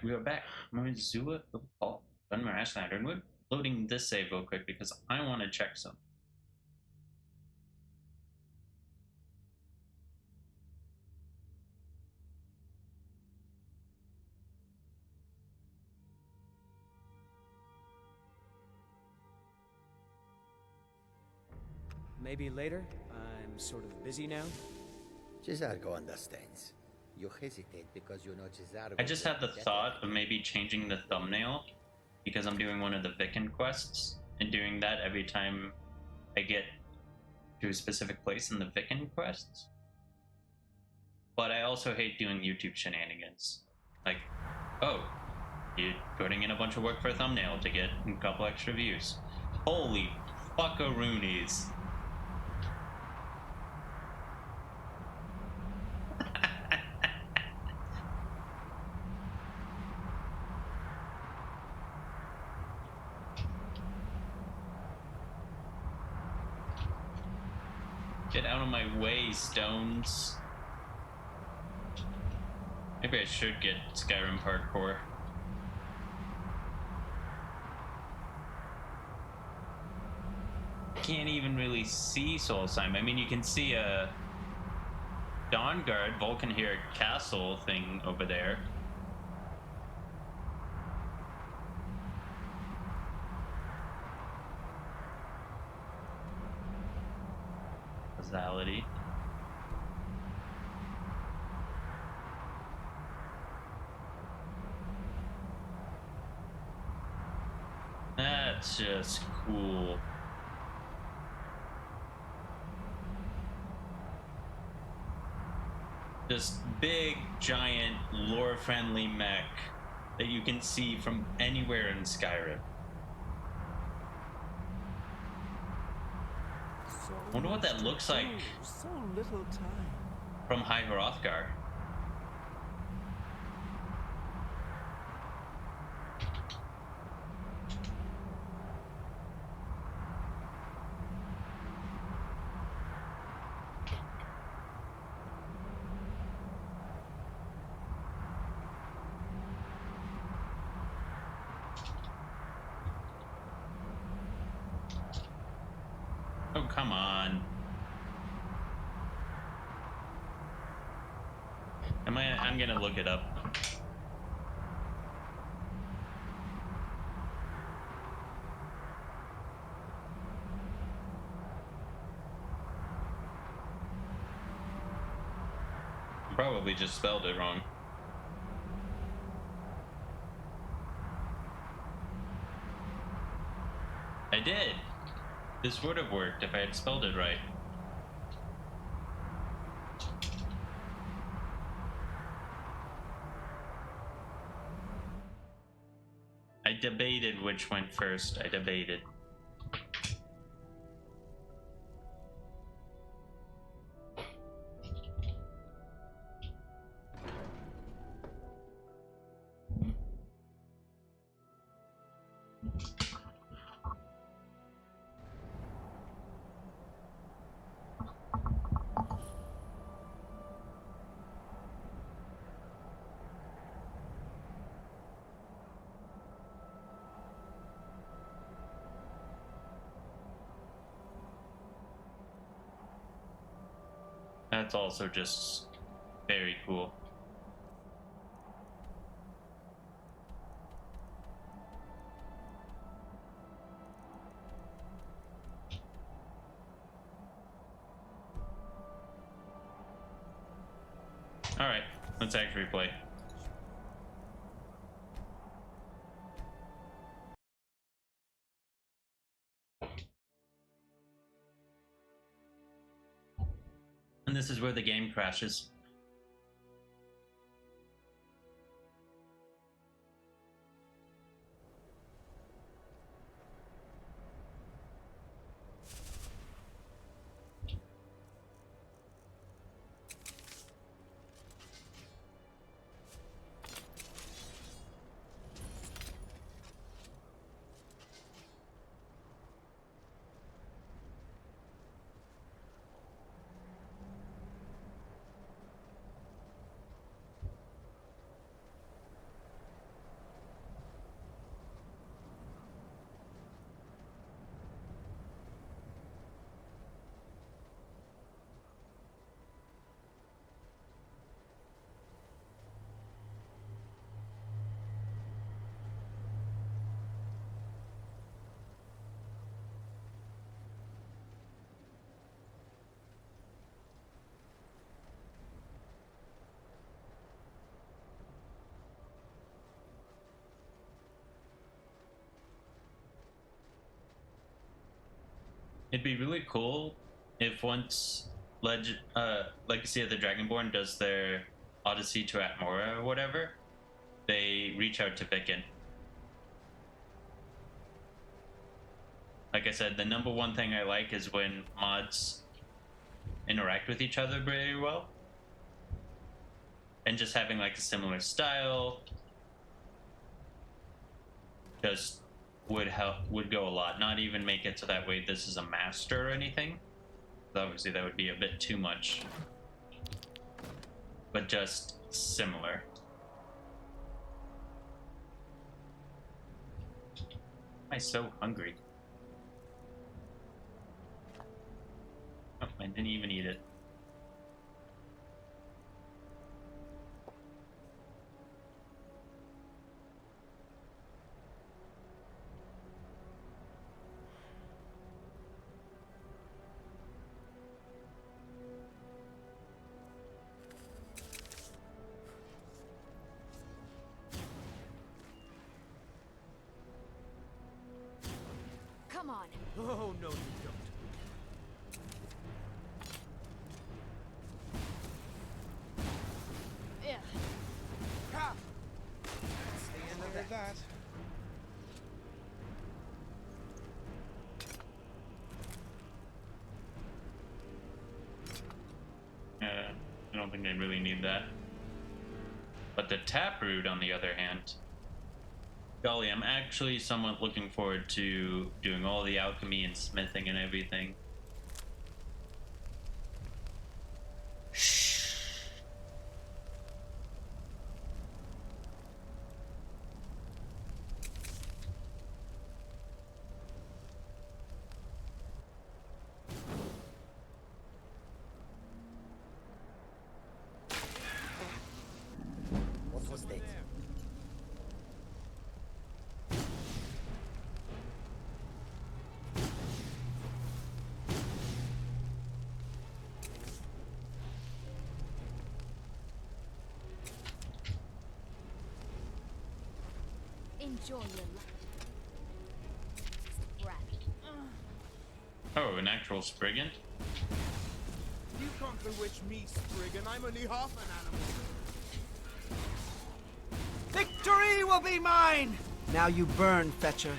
we are back. My name is Zula, Ilath-Pal, Dunmer, Ashlander, and we're loading this save real quick because I want to check some. Maybe later? I'm sort of busy now. Cesargo understands. You hesitate because you know Cesargo. I just had the thought of maybe changing the thumbnail because I'm doing one of the Viken quests and doing that every time I get to a specific place in the Viken quests. But I also hate doing YouTube shenanigans. Like, oh, you're putting in a bunch of work for a thumbnail to get a couple extra views. Holy fuckaroonies. Get out of my way, stones. Maybe I should get Skyrim parkour. Can't even really see Solstheim. I mean, you can see a Dawnguard Vulcanheir castle thing over there. Causality. That's just cool. This big, giant, lore-friendly mech that you can see from anywhere in Skyrim. I wonder what that looks like so little time. from High Hrothgar. Oh, come on. I'm gonna look it up. Probably just spelled it wrong. I did. This would have worked if I had spelled it right. I debated which went first. I debated. That's also just very cool. All right, let's actually play. And this is where the game crashes. It'd be really cool if once Legacy of the Dragonborn does their Odyssey to Atmora or whatever, they reach out to Viken. Like I said, the number one thing I like is when mods interact with each other very well. And just having like a similar style just would go a lot. Not even make it so that way this is a master or anything. Obviously that would be a bit too much. But just similar. I'm so hungry. Oh, I didn't even eat it. Come on. Oh, no, you don't. Ugh. That's the end of that. I don't think I really need that. But the taproot, on the other hand, golly, I'm actually somewhat looking forward to doing all the alchemy and smithing and everything. What was that? Enjoy your life. Brat. Oh, an actual Spriggan? You can't bewitch me, Spriggan. I'm only half an animal. Victory will be mine! Now you burn, Fetcher.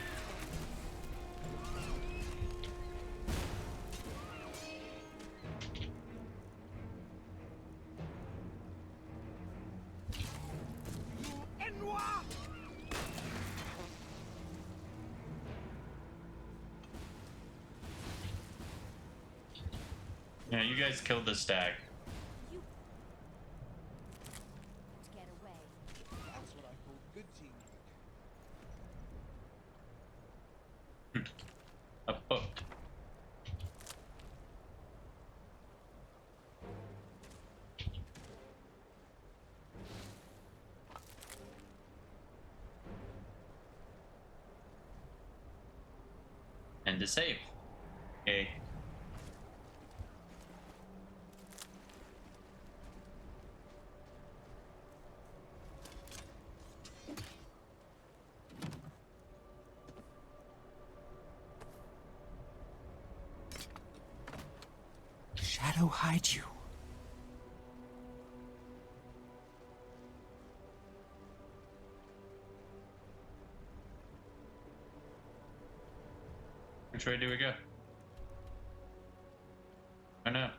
Yeah, you guys killed the stag. You get away. That's what I call good teamwork. A book. And to save. Okay. Shadow hide you. Which way do we go? I know.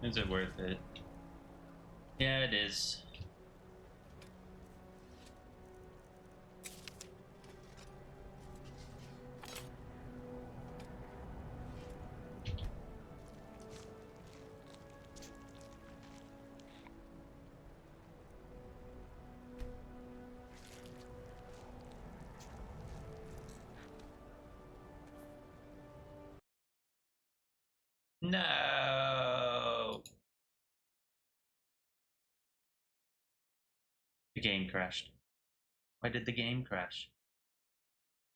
Is it worth it? Yeah, it is. No. The game crashed. Why did the game crash?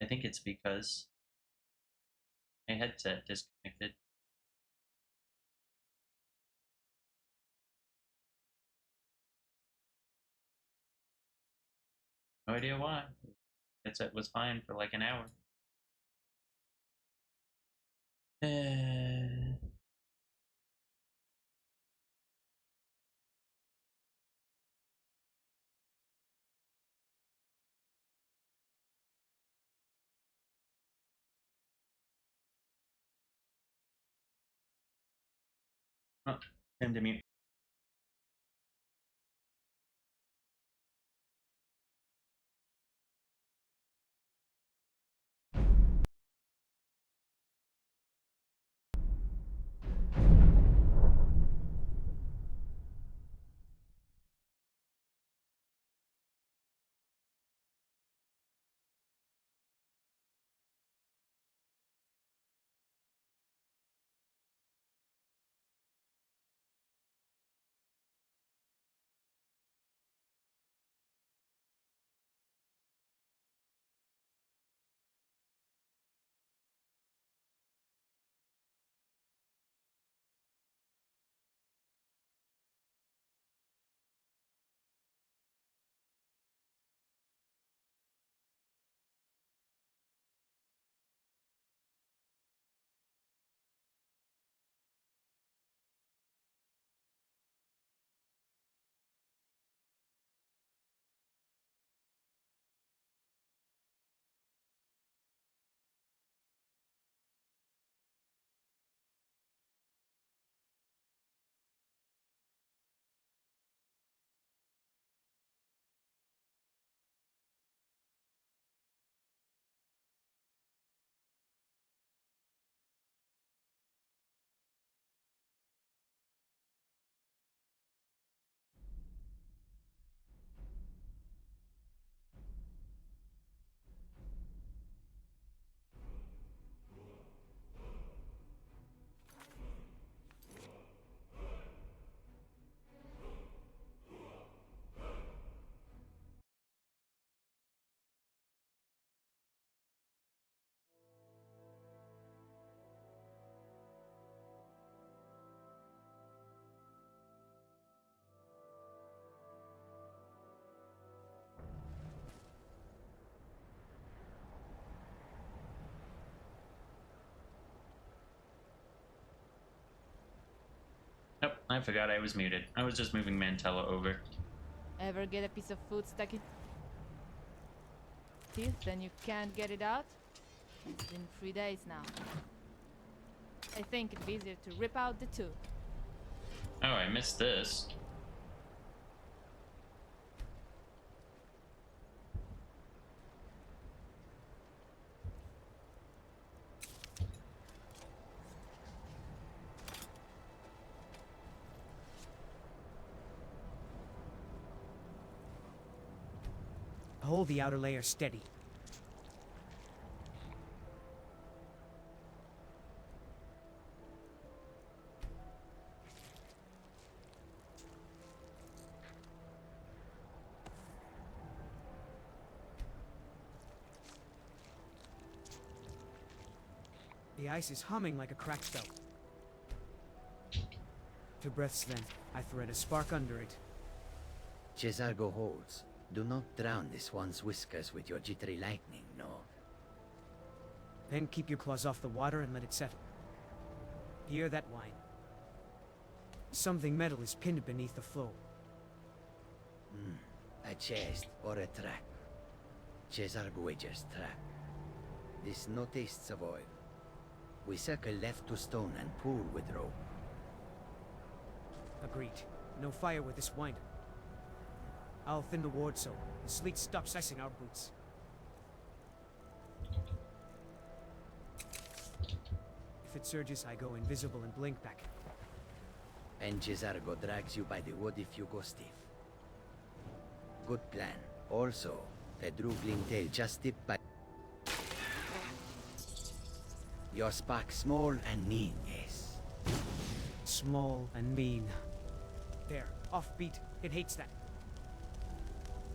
I think it's because my headset disconnected. No idea why. Headset was fine for like an hour. Oh, time to mute. Nope, I forgot I was muted. I was just moving Mantella over. Ever get a piece of food stuck in teeth, then you can't get it out? It's been 3 days now. I think it'd be easier to rip out the tooth. Oh, I missed this. Hold the outer layer steady. The ice is humming like a cracked bell. 2 breaths then. I thread a spark under it. Cesargo holds. Do not drown this one's whiskers with your jittery lightning, no. Then keep your claws off the water and let it settle. Hear that whine? Something metal is pinned beneath the flow. A chest or a trap. Cesargoeger's trap. This no tastes of oil. We circle left to stone and pull with rope. Agreed. No fire with this winder. I'll thin the ward so the sleet stops icing our boots. If it surges, I go invisible and blink back. And Cesargo drags you by the wood if you go stiff. Good plan. Also, the droogling tail just dipped by... Your spark small and mean, yes. small and mean. There, offbeat. It hates that.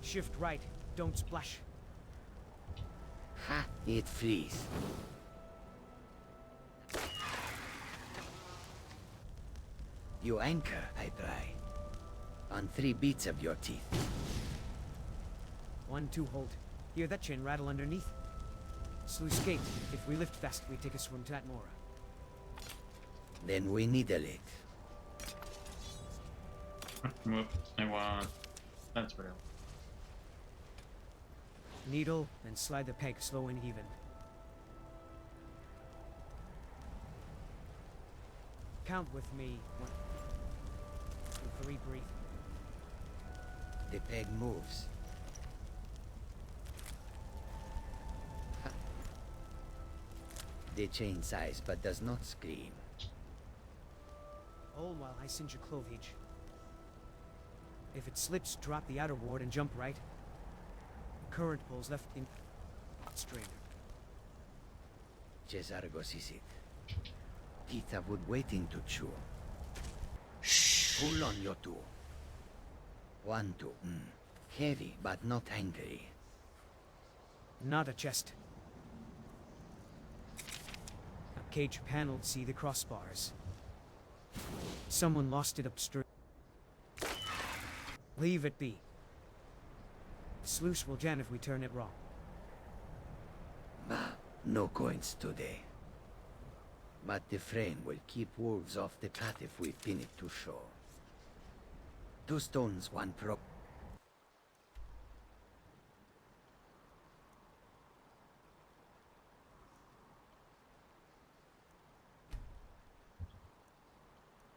Shift right. Don't splash. Ha! It flees. You anchor, I pray, on 3 beats of your teeth. 1, 2, hold. Hear that chain rattle underneath? Sluice gate. If we lift fast, we take a swim to Atmora. Then we needle it. Whoops, I want. That's real. Needle, then slide the peg slow and even. Count with me. 1, 2, 3, breathe. The peg moves. Ha. The chain sighs but does not scream. Hold while I singe your clovage. If it slips, drop the outer ward and jump right. Current pulls left in strain. Cesargo sees it. Teeth of wood waiting to chew. Shh. Pull on your two. 1, 2. Heavy but not angry. Not a chest. A cage panel, see the crossbars. Someone lost it upstream. Leave it be. Sluice will jam if we turn it wrong. Bah, no coins today. But the frame will keep wolves off the path if we pin it to shore. 2 stones, 1 prop.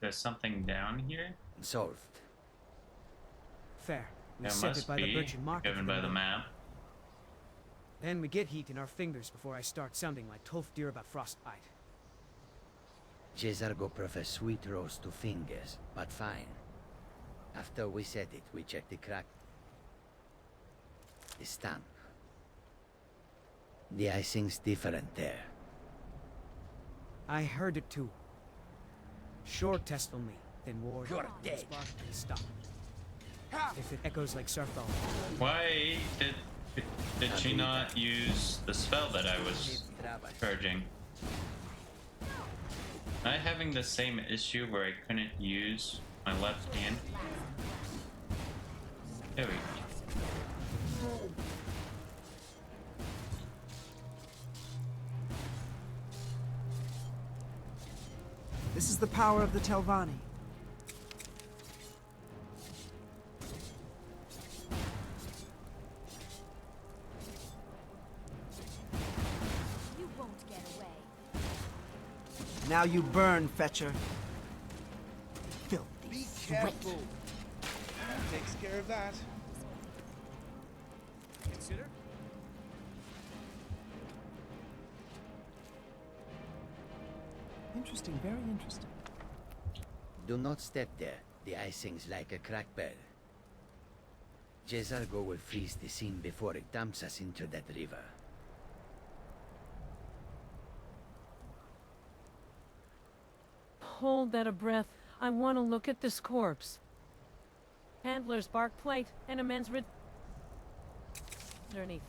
There's something down here. Solved. Fair. We There set it must by the be, birchen market. given for by the night. map. Then we get heat in our fingers before I start sounding like Tolfdir about frostbite. Cesargo prefers sweet roast to fingers, but fine. After we set it, we check the crack. The stamp. The icing's different there. I heard it too. Short test only, then ward. You're dead. Spark and stop. If it echoes like Surfball, Why did she not use the spell that I was charging? Am I having the same issue where I couldn't use my left hand? There we go. This is the power of the Telvanni. You won't get away. Now you burn, Fetcher. Filthy Be sweat. careful. That takes care of that. consider? Interesting, very interesting. Do not step there. The icing's like a crack bell. Cesargo will freeze the scene before it dumps us into that river. Hold that a breath. I want to look at this corpse. Handler's bark plate and a men's underneath.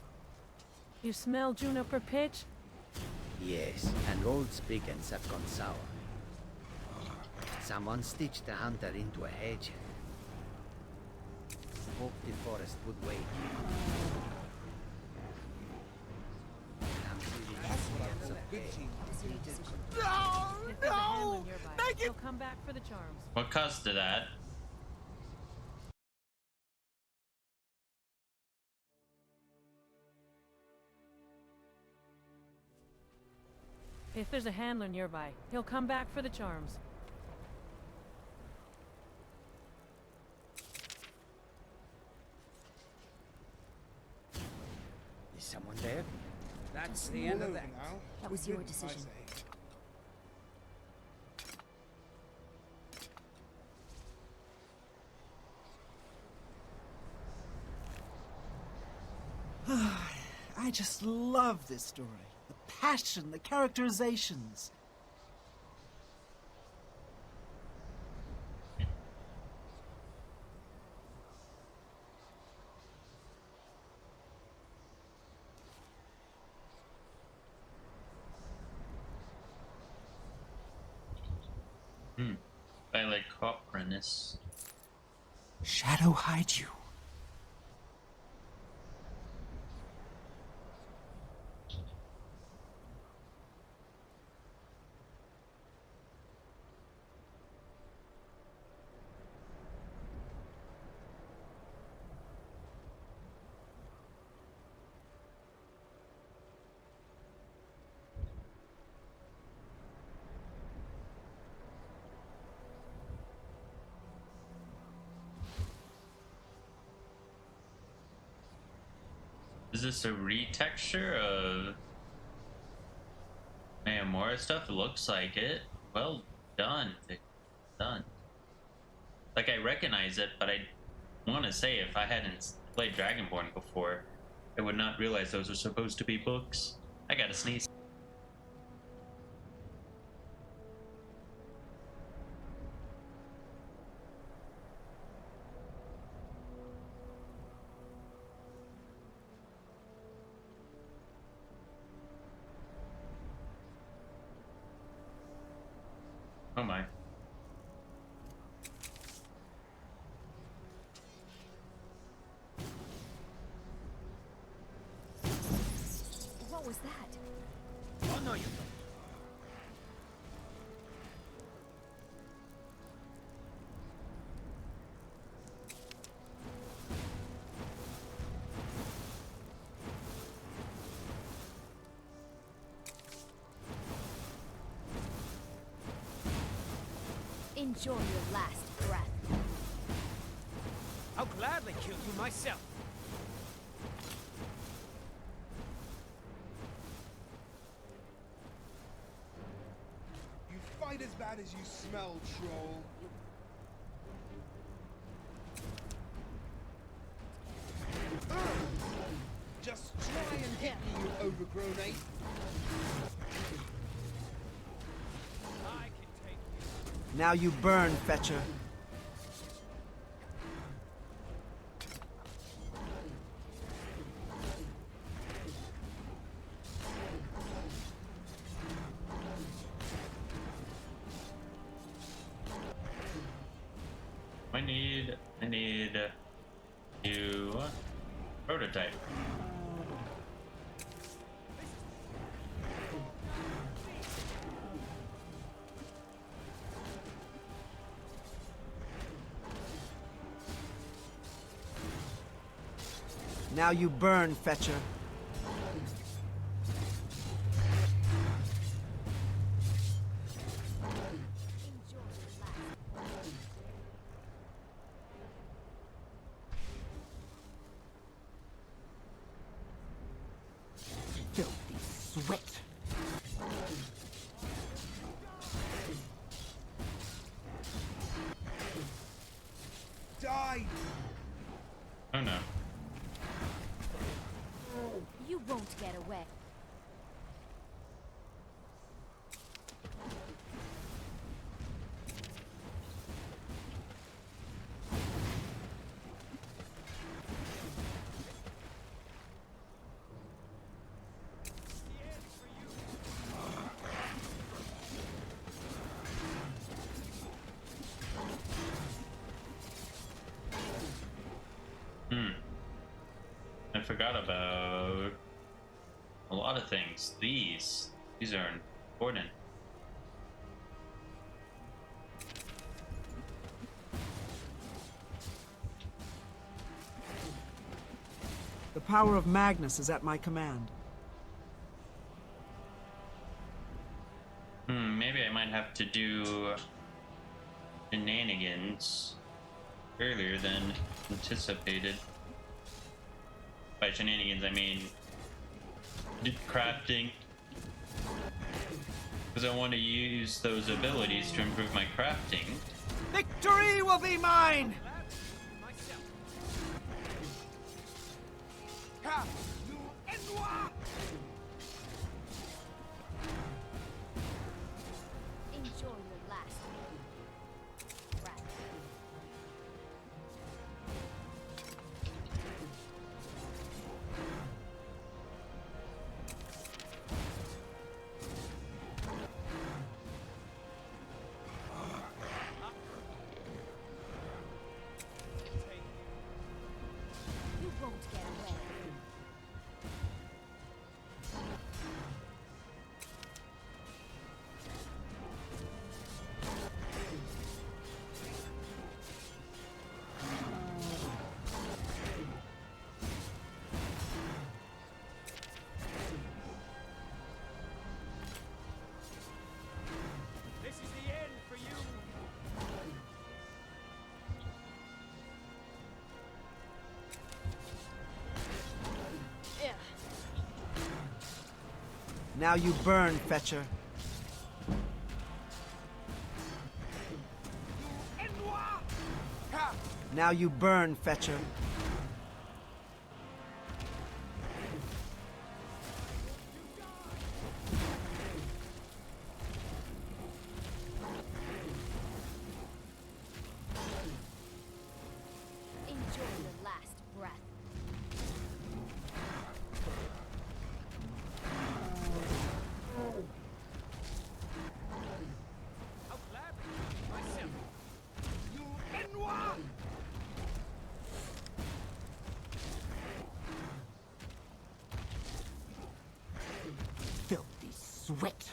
You smell juniper pitch? Yes, and old spriggans have gone sour. Someone stitched the hunter into a hedge. Hoped the forest would wait. That's what I call a good team. If there's a handler nearby, he'll come back for the charms. What caused that? If there's a handler nearby, he'll come back for the charms. Is someone there? That's the end of that. Now. That was your decision. I just love this story. The passion, the characterizations. ominous. Shadow hide you. Is this a retexture of Mayamura stuff? It looks like it. Well done, Vic. Done. Like, I recognize it, but I want to say if I hadn't played Dragonborn before, I would not realize those were supposed to be books. I gotta sneeze. Oh my. What was that? Oh, no, you don't. Enjoy your last breath. I'll gladly kill you myself. You fight as bad as you smell, troll. Just try and hit me, you overgrown ape. Now you burn, Fetcher. I need new prototype. Now you burn, Fetcher. Enjoy your last. Filthy sweat. Die! Oh no. You won't get away. I forgot about a lot of things. These are important. The power of Magnus is at my command. Maybe I might have to do shenanigans earlier than anticipated. By shenanigans, I mean crafting. Because I want to use those abilities to improve my crafting. Victory will be mine! Ha! You Enwa! Enjoy your last breath. Now you burn, Fetcher. Now you burn, Fetcher. Enjoy your last breath. Filthy sweat.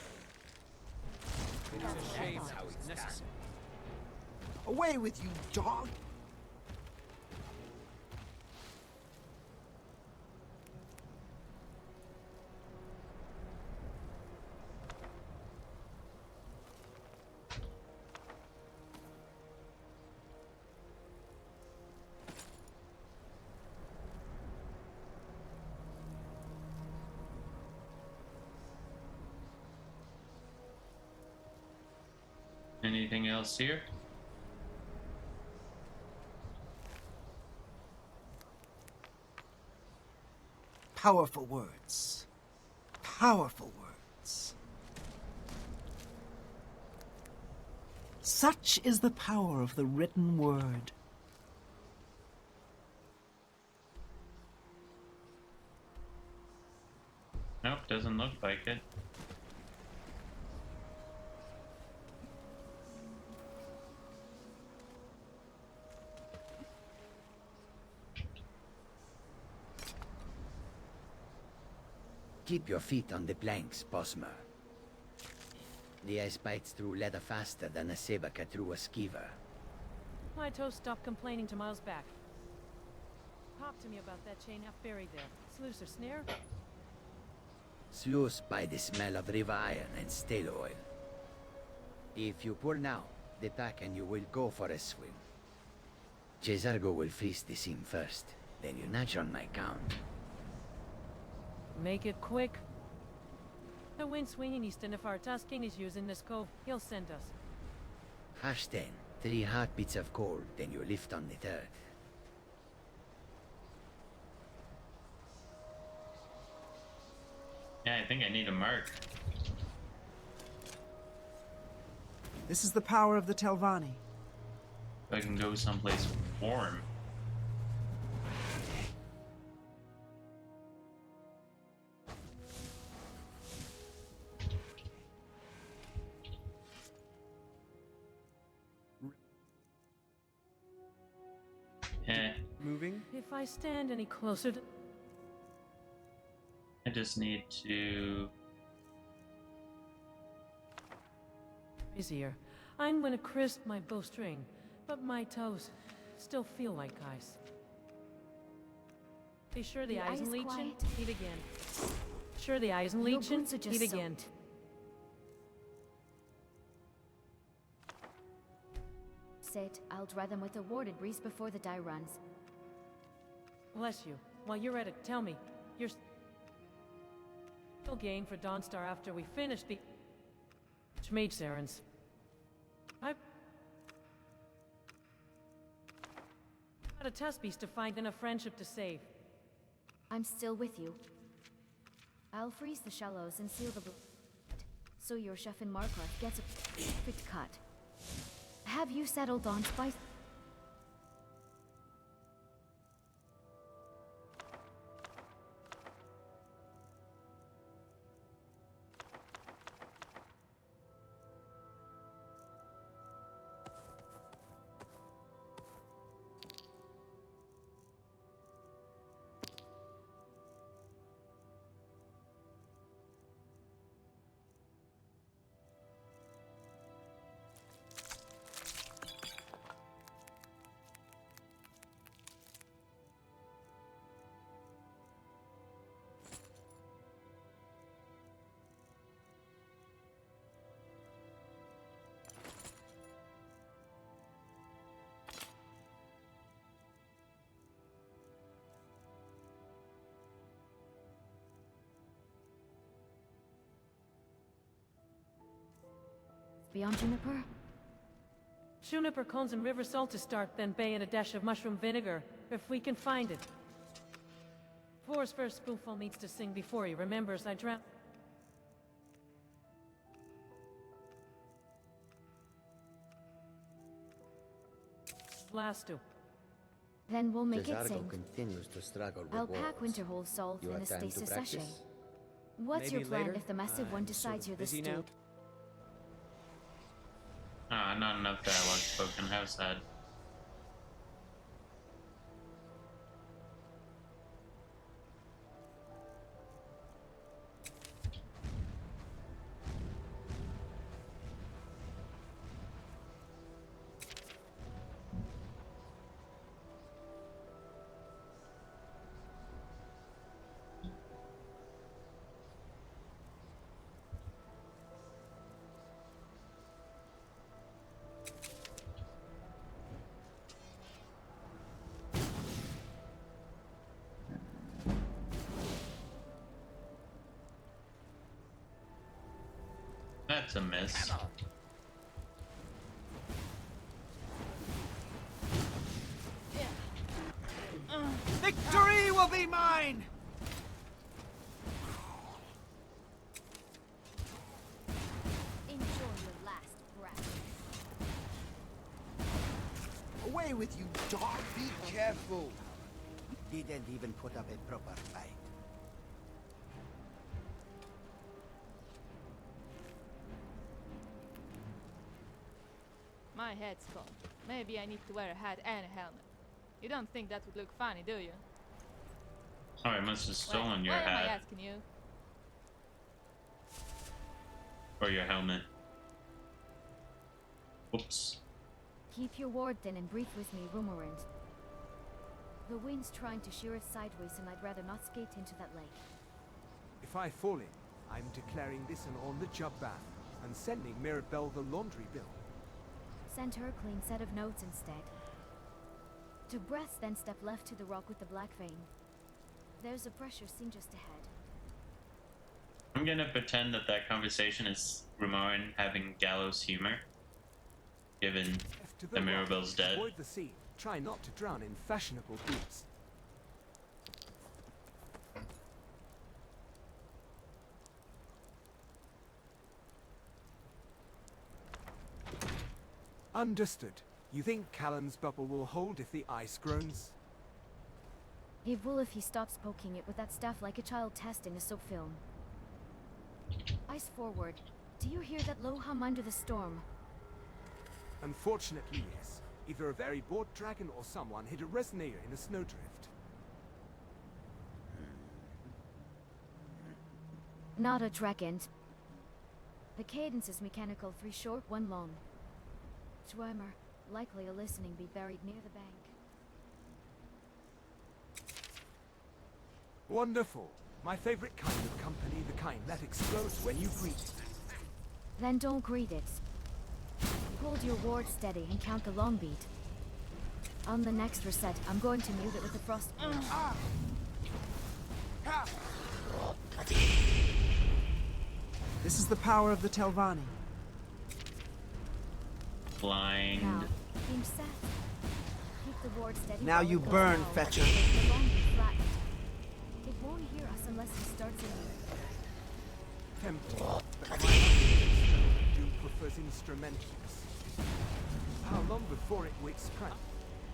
Away with you, dog! Anything else here? Powerful words. Powerful words. Such is the power of the written word. Nope, doesn't look like it. Keep your feet on the planks, Bosmer. The ice bites through leather faster than a saber cut through a skeever. My toes stopped complaining to miles back. Talk to me about that chain half buried there. Sluice or snare? Sluice by the smell of river iron and stale oil. If you pull now, the pack and you will go for a swim. Cesargo will freeze the seam first, then you nudge on my count. Make it quick. The wind's swinging east, and if our Tusking is using this cove, he'll send us. Hash 10, 3 heartbeats of cold, then you lift on the third. Yeah, I think I need a mark. This is the power of the Telvanni. So I can go someplace warm. Yeah, Moving? If I stand any closer to... I just need to... Easier. I'm gonna crisp my bowstring, but my toes still feel like ice. Be sure the The ice Eisenleechen quiet. heat again. Sure the Your Eisenleechen boots are just heat again. soaked. Sit. I'll dry them with a warded breeze before the dye runs. Bless you. While you're at it, tell me, you're still game for Dawnstar after we finish the mage errands. I've got a test piece to find and a friendship to save. I'm still with you. I'll freeze the shallows and seal the blood, so your chef in Markarth gets a perfect cut. Have you settled on spice? beyond Juniper? Juniper cones and river salt to start, then bay and a dash of mushroom vinegar, if we can find it. Four's first spoonful needs to sing before he remembers I drowned. Last two. Then we'll make it Cesargo sing. continues to struggle with I'll words. pack Winterhold salt You in a have time to stasis sachet. practice? What's your Maybe plan later. if the massive one I'm decides sort you're of the busy stew? now. Ah, not enough dialogue spoken. How sad. That's a miss. Victory will be mine! Enjoy your last breath. Away with you, dog! Be careful! Didn't even put up a proper fight. My head's cold. Maybe I need to wear a hat and a helmet. You don't think that would look funny, do you? Oh, I must have stolen your Why am I hat asking you? or your helmet. Oops. Keep your ward then and breathe with me, Rumorand. The wind's trying to shear us sideways and I'd rather not skate into that lake. If I fall in, I'm declaring this an on-the-job bath and sending Mirabelle the laundry bill. Send her a clean set of notes instead. To breath, then step left to the rock with the black vein. There's a pressure scene just ahead. I'm gonna pretend that that conversation is Ramoran having gallows humor, given Left to the rock, Mirabelle's dead. Avoid the sea. Try not to drown in fashionable boots. Understood. You think Callum's bubble will hold if the ice groans? It will if he stops poking it with that staff like a child testing a soap film. Ice forward. Do you hear that low hum under the storm? Unfortunately, yes. Either a very bored dragon or someone hit a resonator in a snowdrift. Not a dragon. The cadence is mechanical, 3 short, 1 long. Dwemer, likely a listening be buried near the bank. Wonderful. My favorite kind of company, the kind that explodes when you greet it. Then don't greet it. Hold your ward steady and count the long beat. On the next reset, I'm going to mute it with the frost. This is the power of the Telvanni. Blind. Now, team set. Keep the ward steady. Now while you it goes burn, loud. Fetcher. The long beat flattened. It won't hear us unless he starts in. Tempting, but my Doom prefers instrumentals. How long before it wakes strength?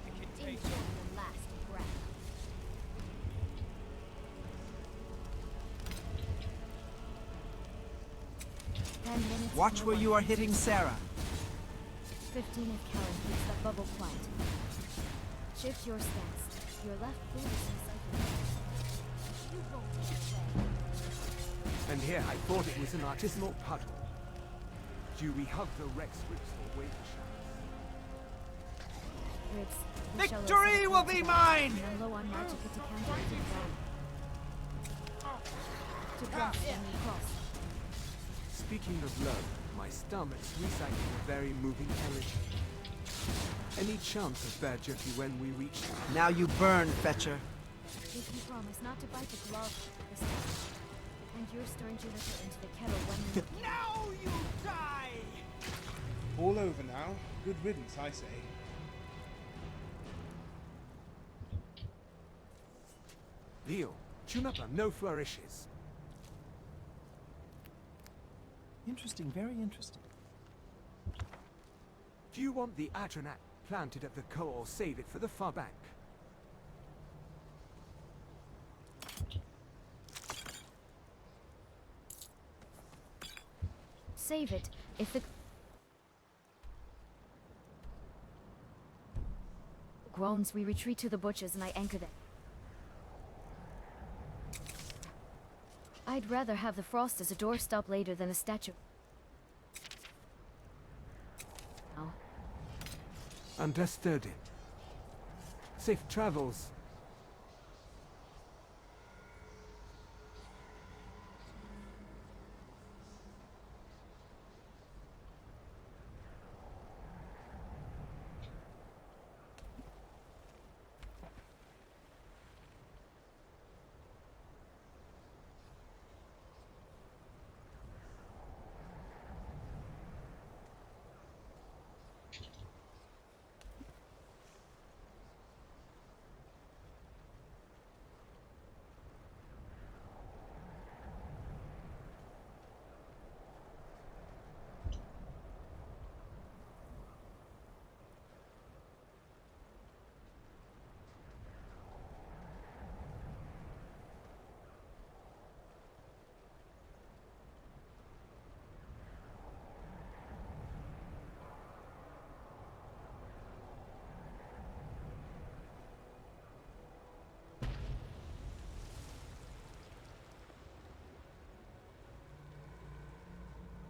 Enjoy your last breath. Watch where you are hitting Sarah. 15 if Karen keeps that bubble quiet. Shift your stance. Your left foot is inside. You won't get away. And here I thought it was an artisanal puddle. Do we hug the Rex ribs or wave the Ribs, the shallows Victory have will come be together, mine! and I'm low on magic to counter it down. To cross when you cross. Speaking of love, my stomach's recycling a very moving elegy. Any chance of bear jerky when we reach them? Now you burn, Fetcher. If you promise not to bite the glove this time, and you're stirring Juniper into the kettle when you... Now you die! All over now. Good riddance, I say. Leo, Juniper, no flourishes. Interesting, very interesting. Do you want the Adrenac planted at the core or save it for the far bank? Save it. If it groans, we retreat to the butchers and I anchor them. I'd rather have the frost as a doorstop later than a statue. Oh. Understood. Safe travels.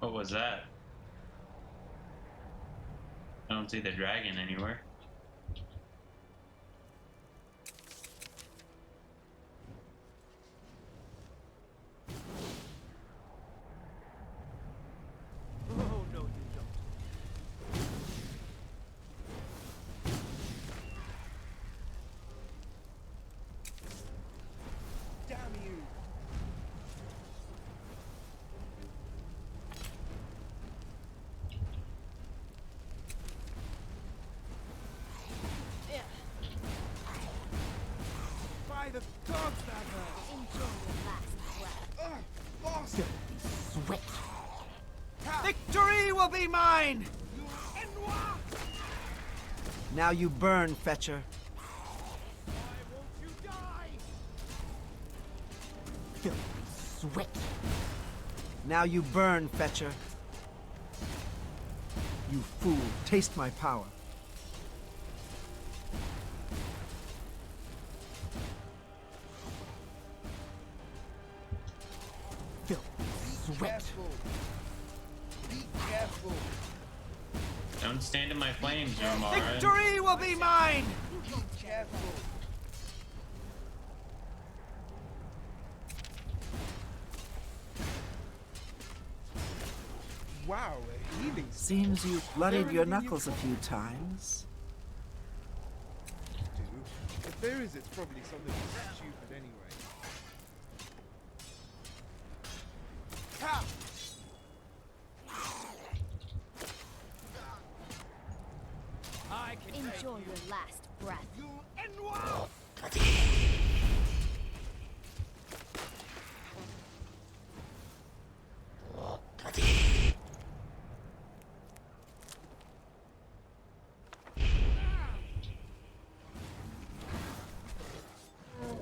What was that? I don't see the dragon anywhere. Oh, no, you don't. Damn you! By the dogs that hurt! Enjoy your last breath. Bastard! Sweat. Victory will be mine! Now you burn, Fetcher. Sweat. Now you burn, Fetcher. You fool, taste my power. Sweat. Be careful! Don't stand in my flames, Omar. Victory will be mine! Be careful! Wow, a healing Seems you've bloodied your knuckles a few times. do. If there is, it's probably something stupid anyway. Ha! Enjoy your last breath.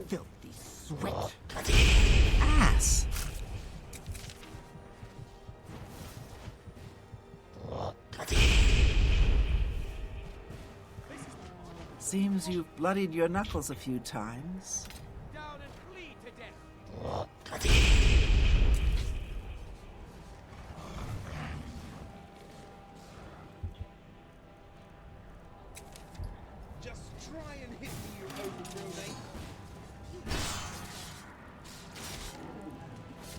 Filthy sweat. Ass. Seems you've bloodied your knuckles a few times. Down and bleed to death. Just try and hit me, you overgrown ape!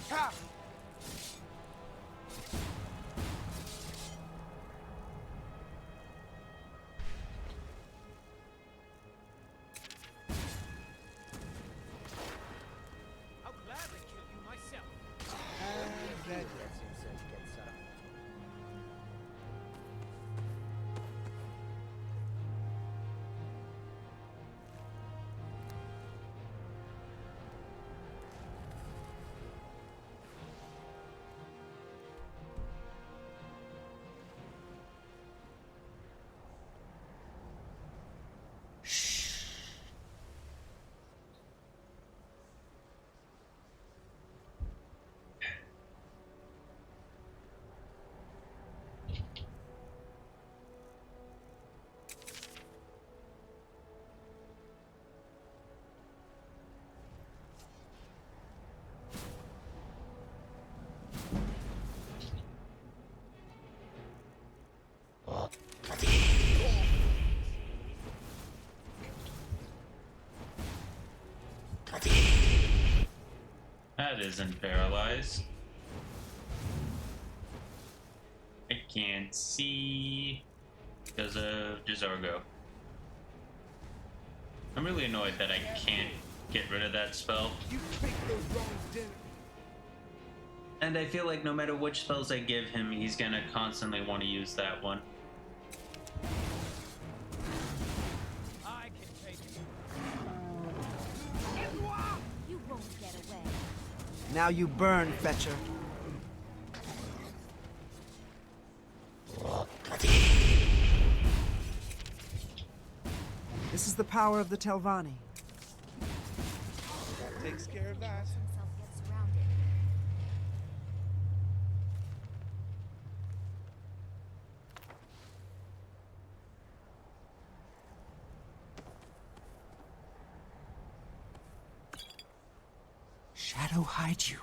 Ha! I'll gladly kill you myself. And that That isn't paralyzed. I can't see because of Jizargo. I'm really annoyed that I can't get rid of that spell. You picked the wrong dinner. And I feel like no matter which spells I give him, he's gonna constantly want to use that one. I can take it. You won't get away. Now you burn, Fetcher. This is the power of the Telvanni. That takes care of that. Himself gets surrounded. Shadow hide you.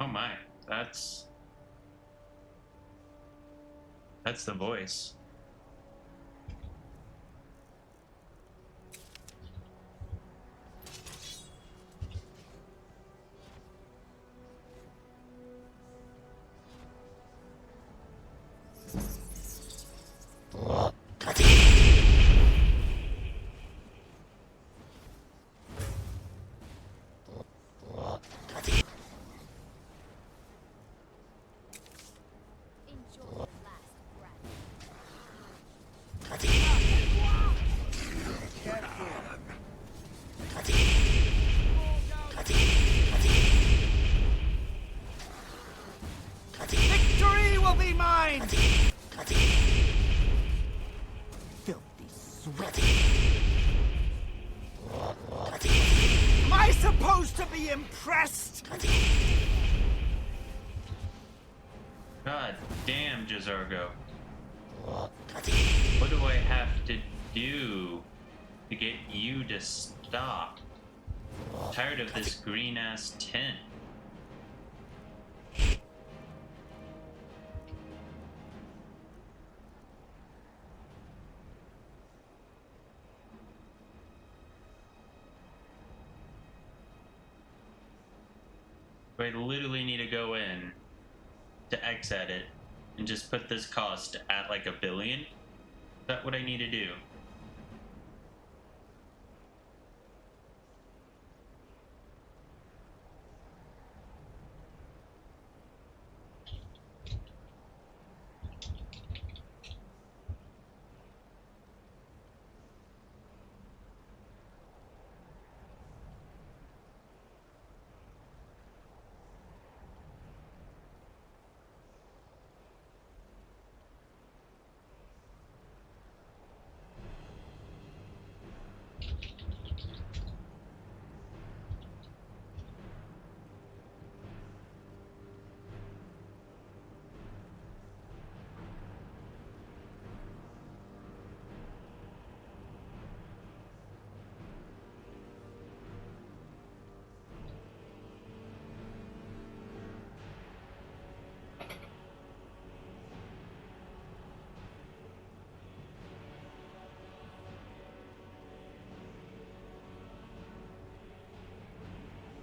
Oh my, that's the voice. Enjoy your last breath. Victory will be mine! Filthy sweat. Am I supposed to be impressed? God damn, Jizargo. What do I have to do to get you to stop? I'm tired of this green ass tint. I literally need to go in to X edit and just put this cost at like 1 billion. Is that what I need to do?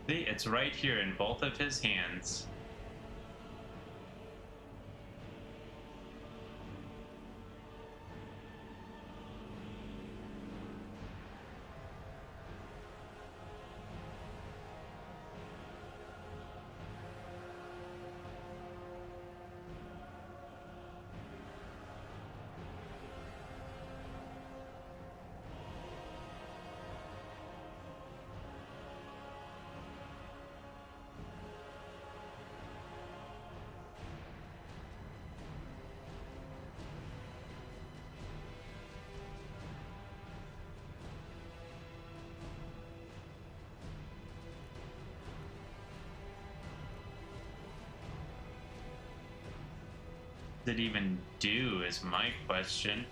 See, it's right here in both of his hands. Did it even do is my question.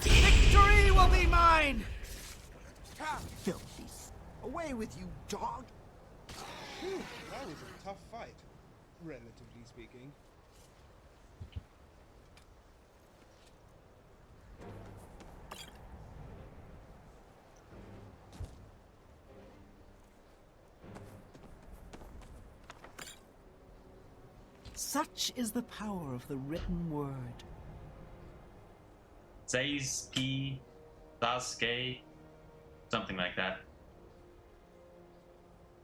Victory will be mine! Filthy. Away with you, dog! Phew, that was a tough fight, relatively speaking. Such is the power of the written word. Sasuke, Sasuke, something like that.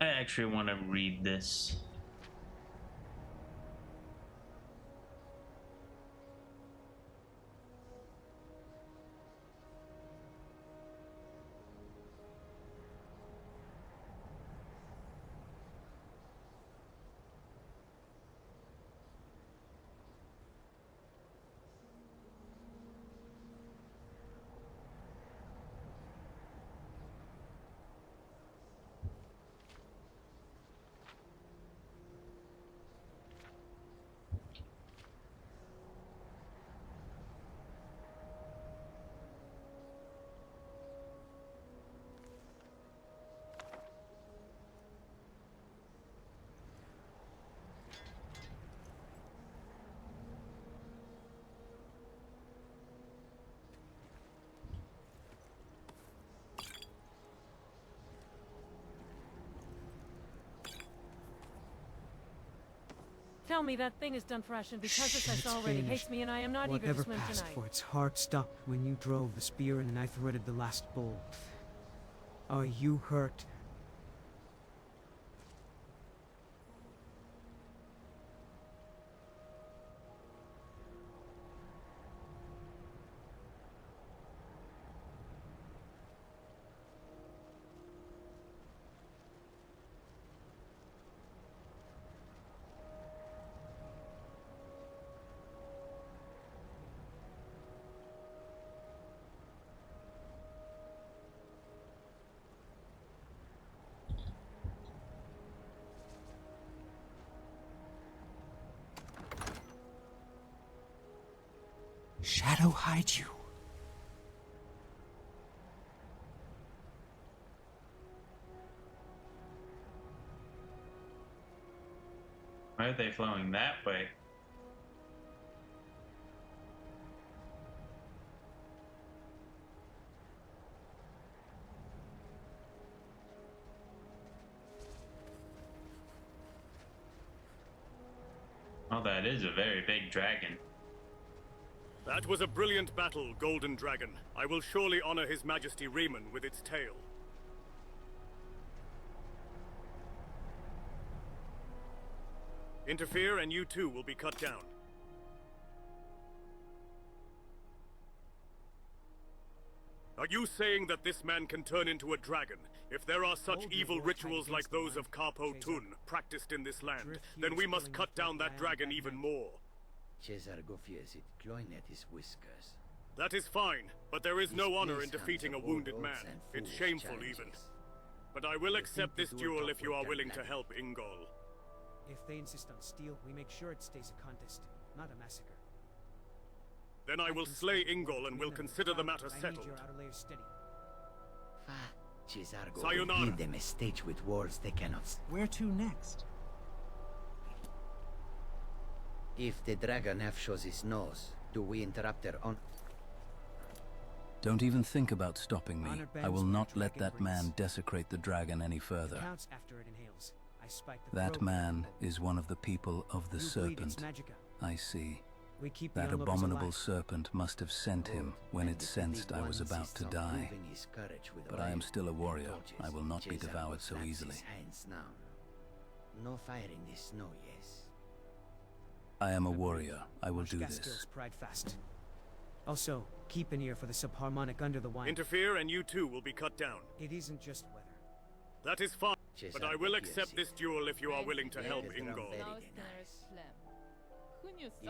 I actually want to read this. Tell me that thing is done for Ashen because Shh, this it's already finished. hates me and I am not eager to Whatever swim passed tonight. for its heart stopped when you drove the spear and I threaded the last bolt. Are you hurt? Shadow hide you. Why are they flowing that way? Oh, that is a very big dragon. That was a brilliant battle, Golden Dragon. I will surely honor His Majesty Riemann with its tail. Interfere and you too will be cut down. Are you saying that this man can turn into a dragon? If there are such evil rituals like those of Carpo Tun practiced in this land, then we must cut down that dragon even more. Cesar Gofies it clawing at his whiskers. That is fine, but there is no His honor in face defeating a hands of wounded old man. oats and It's foolish shameful even. challenges. But I will You accept think this to do a duel if you are top-weight willing to gun help Ingol. If they insist on steel, we make sure it stays a contest, not a massacre. Then I will can slay stand for Ingol it and to will win consider the crowd, matter but I need settled. your outer layer steady. Cesar will Sayonara. build them a stage with words they cannot. Where to next? If the dragon half shows his nose, do we interrupt their own? Don't even think about stopping me. Honor I will bends not where let dragon that man breathes. desecrate the dragon any It further. counts after it inhales. I spike the That throat man with is one of the people of the you bleed its serpent. magicka. I see. We keep the That onlookers abominable alive. serpent must have sent him when And it if the sensed big I was one about insists to on die. proving his courage with But I am oil still a and warrior. torches, I will not be Cesar devoured will so slaps easily. his hands now. No fire in the snow, yes. I am a warrior. I will do Gas this. skills pride fast. Also, keep an ear for the subharmonic under the wine. Interfere and you too will be cut down. It isn't just weather. That is fine, but I will accept this duel if you are willing to help Ingol.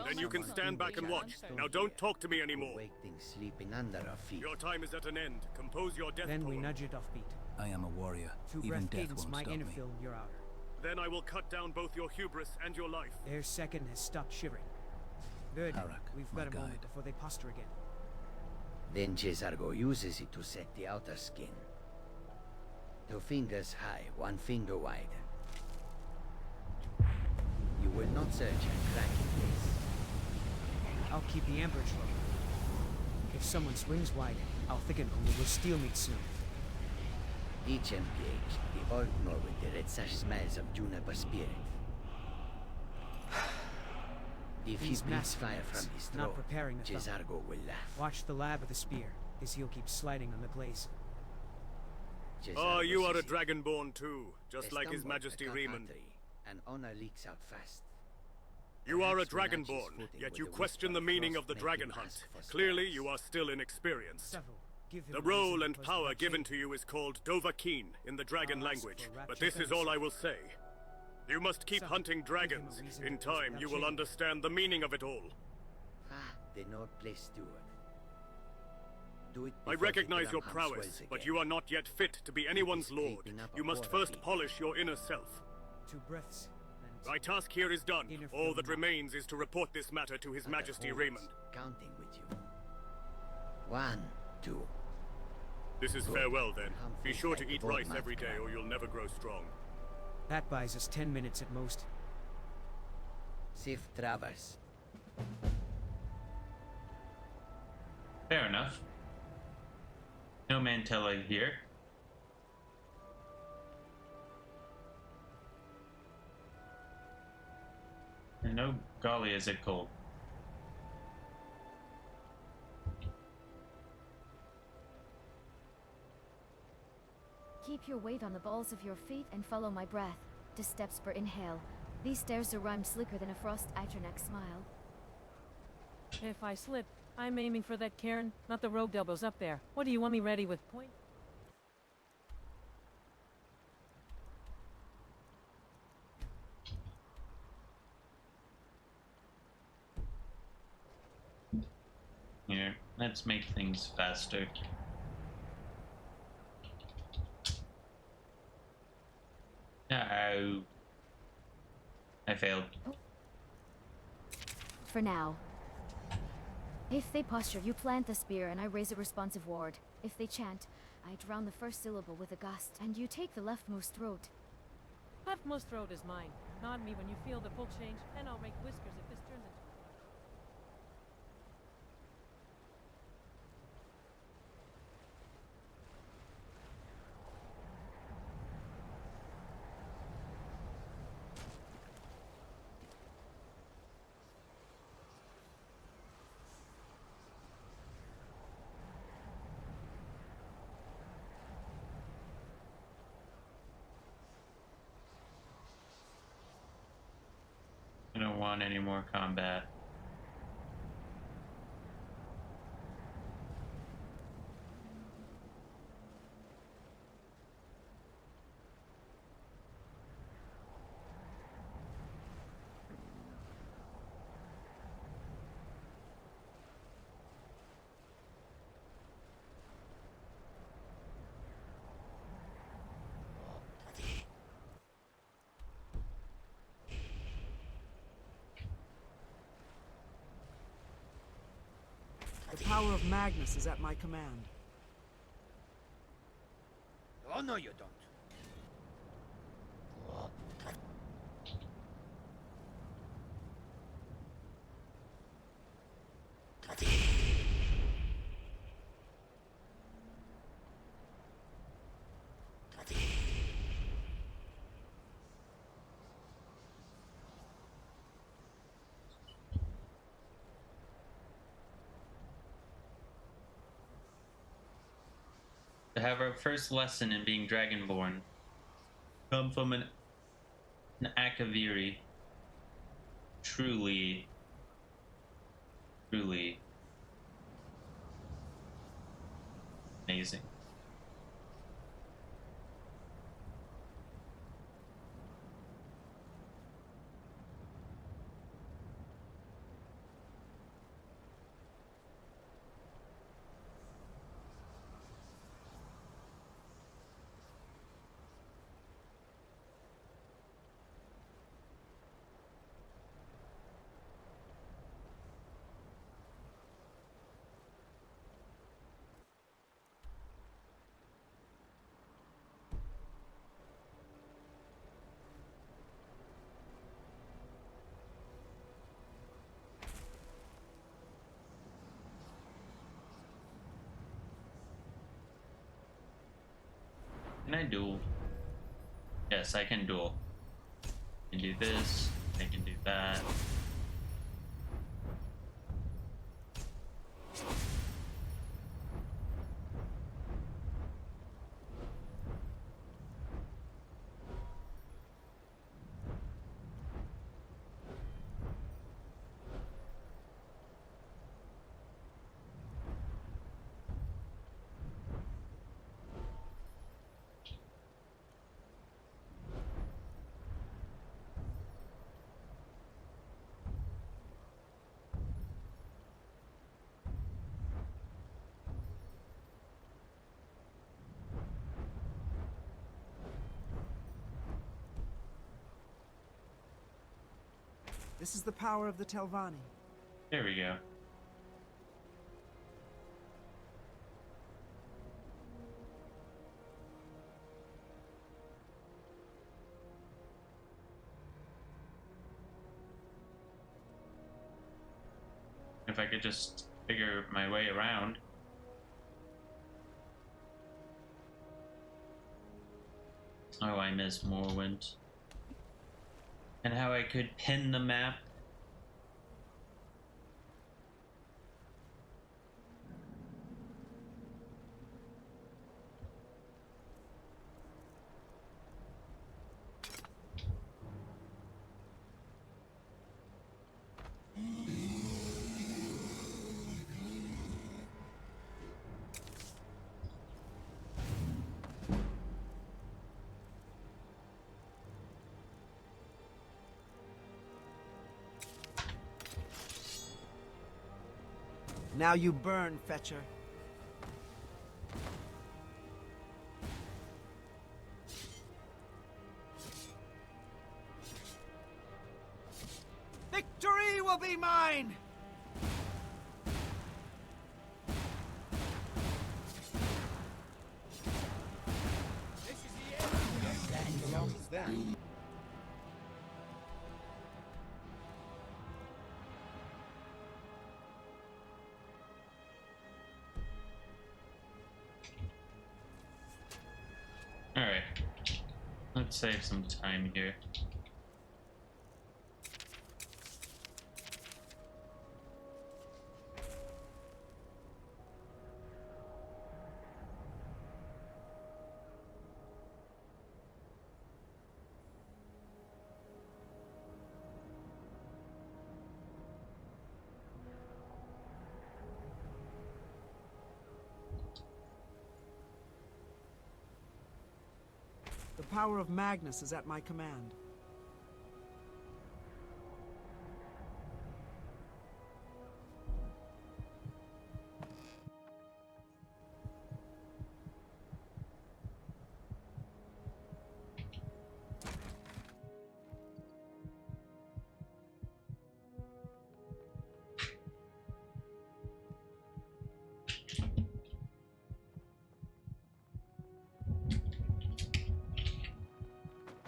Then you can stand back and watch. Now don't talk to me anymore. Sleeping under our feet. Your time is at an end. Compose your death Then we poem. nudge it offbeat. I am a warrior. Two Even breath death cadence won't might stop me. interfill your outer. Then I will cut down both your hubris and your life. Their second has stopped shivering. Good. Harak, We've my got a moment guide. before they posture again. Then Cesargo uses it to set the outer skin. 2 fingers high, 1 finger wide. You will not search and crack in this. I'll keep the amperage low. If someone swings wide, I'll thicken only with steel meat soon. Each MPH, the old more with the red sash smells of juniper spirit. If he These breathes massive fire hands, from his not throat, preparing the thumb. Cesargo will laugh. Watch the lab of the spear. His heel keeps sliding on the glaze. Ah, Cesargo you are a says it. dragonborn too, just They like His stumble, Majesty they cut Riemann. artery, and honor leaks out fast. You are a Perhaps when Natchez dragonborn, footing yet with you the question the whisper of meaning frost of the may dragon be hunt. masked for Clearly, spells. you are still inexperienced. Several. Give him The a role reason and because power of given that to you is called Dovahkiin in the dragon I'll ask language, for but rapture this is all thanks. I will say. You must keep Son, hunting give him a dragons. reason In because of time, that you will chain. understand the meaning of it all. Ah, the North Place Steward. Do it I before the recognize your Drumham prowess, swells but again. you are not yet fit to be anyone's lord. creeping up You a must quarter first beat. polish your inner self. 2 breaths. And My task here is done. Inner All that film. remains is to report this matter to His Other Majesty holes, Raymond. counting with you. 1, 2. This is Good. farewell then. Come Be feast sure like to the eat bold rice mad every day crab. or you'll never grow strong. that buys us 10 minutes at most. Sif Travers. Fair enough. No Mantella here. And no golly is it cold. Keep your weight on the balls of your feet and follow my breath. To steps per inhale. These stairs are rhymed slicker than a frost Atroneck smile. If I slip, I'm aiming for that cairn, not the rogue elbows up there. What do you want me ready with? Point? Here, let's make things faster. Oh. I failed. For now. If they posture, you plant the spear and I raise a responsive ward. If they chant, I drown the first syllable with a gust, and you take the leftmost throat. Leftmost throat is mine. Nod me when you feel the pull change, and I'll rake whiskers if this turns into... I don't want any more combat. The power of Magnus is at my command. Oh, no, you don't. To have our first lesson in being dragonborn come from an Akaviri. Truly Amazing. Can I duel? Yes, I can duel. I can do this, I can do that. This is the power of the Telvanni. There we go. If I could just figure my way around. Oh, I miss Morrowind. And how I could pin the map. Now you burn, Fetcher. Victory will be mine! This is the end. As long as that. Alright. Let's save some time here. The power of Magnus is at my command.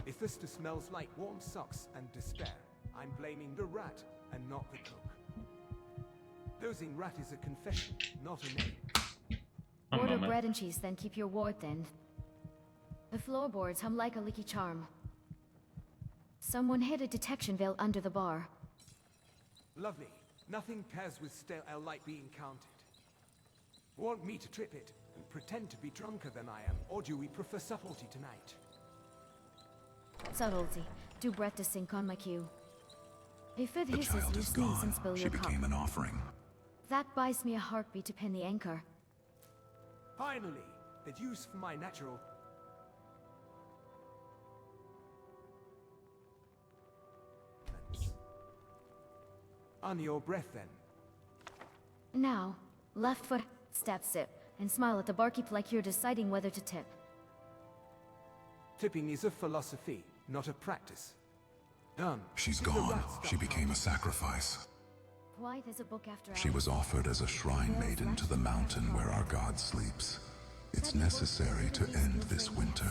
If this smells like warm socks and despair, I'm blaming the rat and not the cook. Dosing rat is a confession, not a name. Order bread and cheese, then keep your ward then. The floorboards hum like a leaky charm. Someone hid a detection veil under the bar. Lovely. Nothing pairs with stale ale like being counted. Want me to trip it and pretend to be drunker than I am, or do we prefer subtlety tonight? Subtlety. Do breath to sink on my cue. If it The hisses, child you is sneeze and gone. spill She your cup. became an offering. That buys me a heartbeat to pin the anchor. Finally, that use for my natural... On your breath, then. Now, left foot, step sip, and smile at the barkeep like you're deciding whether to tip. Tipping is a philosophy, not a practice. Done. She's gone. She became a sacrifice. Why there's a book after She was offered as a shrine maiden to the mountain where our god sleeps. It's necessary to end this winter.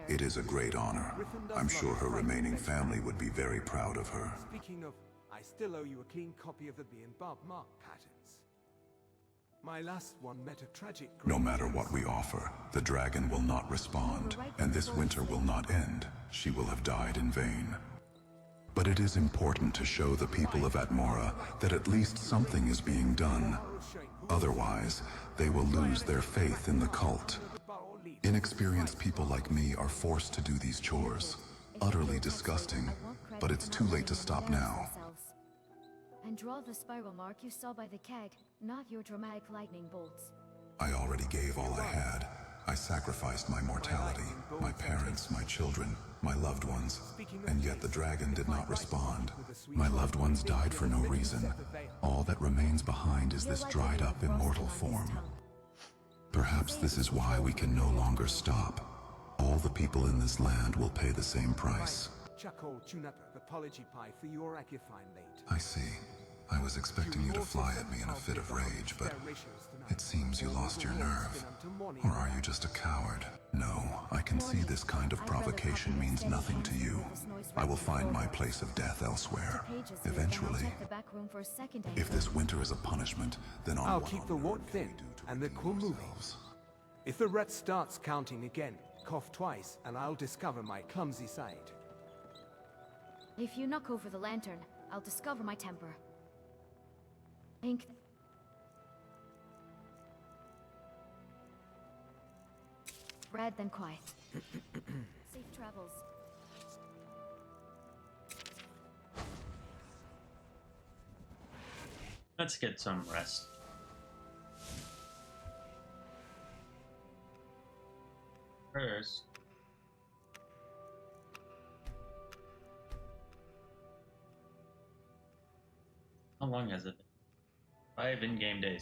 It is a great honor. I'm sure her remaining family would be very proud of her. Speaking of, I still owe you a clean copy of the Bee and Bob Mark patterns. My last one met a tragic... No matter what we offer, the dragon will not respond, and this winter will not end. She will have died in vain. But it is important to show the people of Atmora that at least something is being done. Otherwise, they will lose their faith in the cult. Inexperienced people like me are forced to do these chores. Utterly disgusting, but it's too late to stop now. And draw the spiral mark you saw by the keg, not your dramatic lightning bolts. I already gave all I had. I sacrificed my mortality, my parents, my children, my loved ones, and yet the dragon did not respond. My loved ones died for no reason. All that remains behind is this dried up immortal form. Perhaps this is why we can no longer stop. All the people in this land will pay the same price. Apology pie for your fine late. I see. I was expecting you to fly at me in a fit of rage, but it seems you lost your nerve. Or are you just a coward? No, I can see this kind of provocation means nothing to you. I will find my place of death elsewhere. Eventually. If this winter is a punishment, then I'll keep the wart thin and the quill moving. If the rat starts counting again, cough twice and I'll discover my clumsy side. If you knock over the lantern, I'll discover my temper. Ink. Red, then quiet. Safe travels. Let's get some rest. First. How long has it been? 5 in-game days.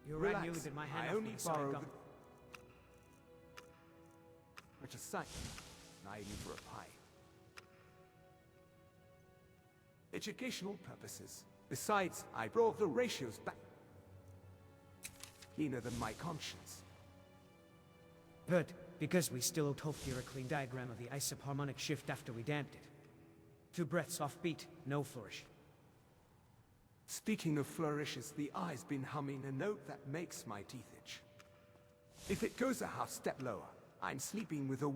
You're Relax. right, nearly bit my hand I off only when I saw it borrowed come. Such a sight. I you for a pie. Educational purposes. Besides, I brought the ratios back. Keener than my conscience. But because we still owed Hofdir a clean diagram of the isopharmonic shift after we damped it. 2 breaths off beat, no flourish. Speaking of flourishes, the eye's been humming a note that makes my teeth itch. If it goes a half step lower, I'm sleeping with a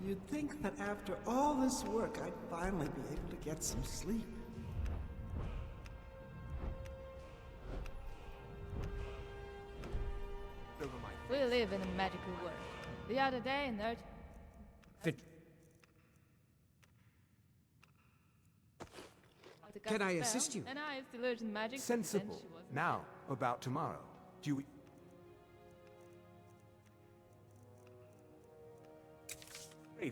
You'd think that after all this work, I'd finally be able to get some sleep. We live in a magical world. The other day, a nerd... Can I assist you? And I used to learn magic. sensible. Now, about tomorrow. Do we...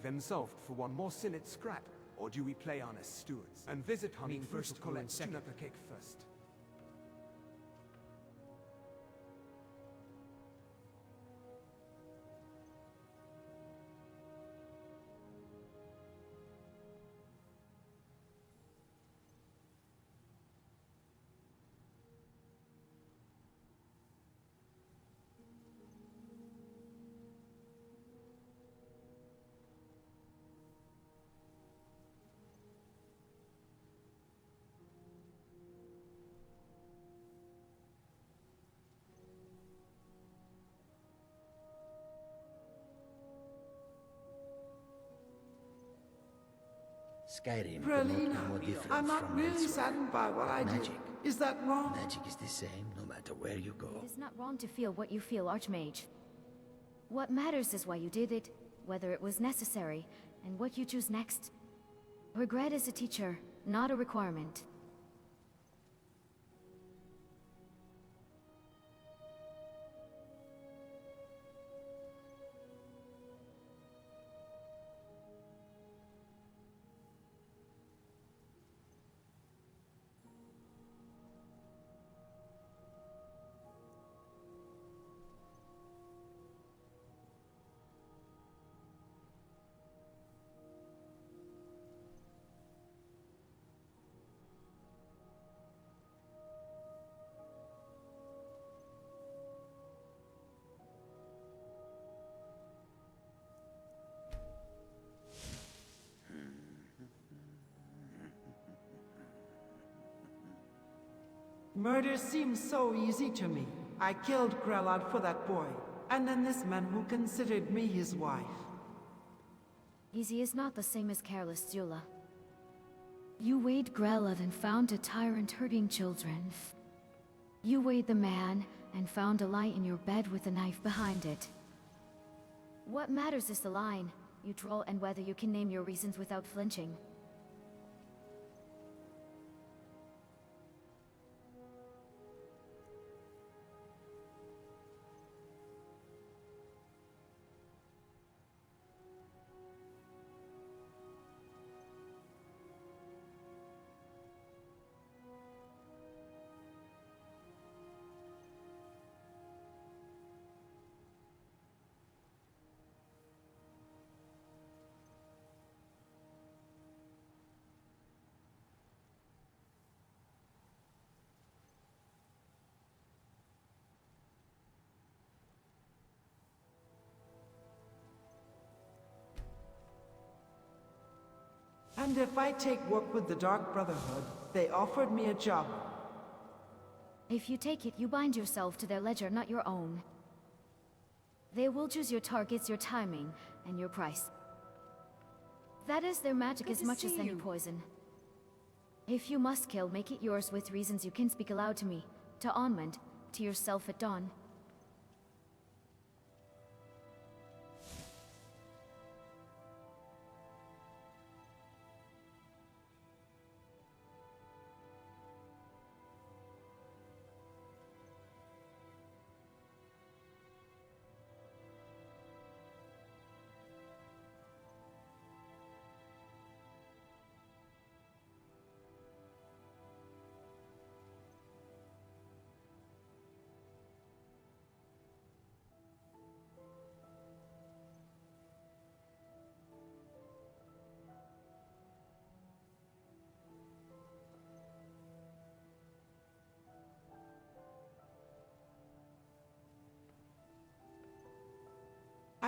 themselves for one more synod scrap, or do we play on as stewards and visit hunting first to collect juniper cake first? Skyrim could not be more Pralina, different I'm not from really elsewhere. saddened by what I Magic. did. Is that wrong? Magic is the same no matter where you go. It is not wrong to feel what you feel, Archmage. What matters is why you did it, whether it was necessary, and what you choose next. Regret is a teacher, not a requirement. Murder seems so easy to me. I killed Grelad for that boy, and then this man who considered me his wife. Easy is not the same as careless, Zula. You weighed Grelad and found a tyrant hurting children. You weighed the man and found a lie in your bed with a knife behind it. What matters is the line you draw and whether you can name your reasons without flinching. And if I take work with the Dark Brotherhood, they offered me a job. If you take it, you bind yourself to their ledger, not your own. They will choose your targets, your timing, and your price. That is their magic Good as to much as see any you. poison. If you must kill, make it yours with reasons you can speak aloud to me, to Onmund, to yourself at dawn.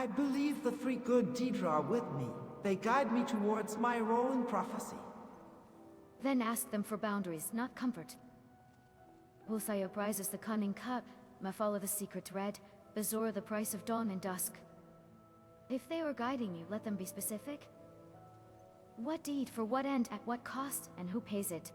I believe the three good Deidre are with me. They guide me towards my role in prophecy. Then ask them for boundaries, not comfort. Hulthayo prizes the cunning cut, Mafala the secret thread, Bazora the price of dawn and dusk. If they were guiding you, let them be specific. What deed, for what end, at what cost, and who pays it?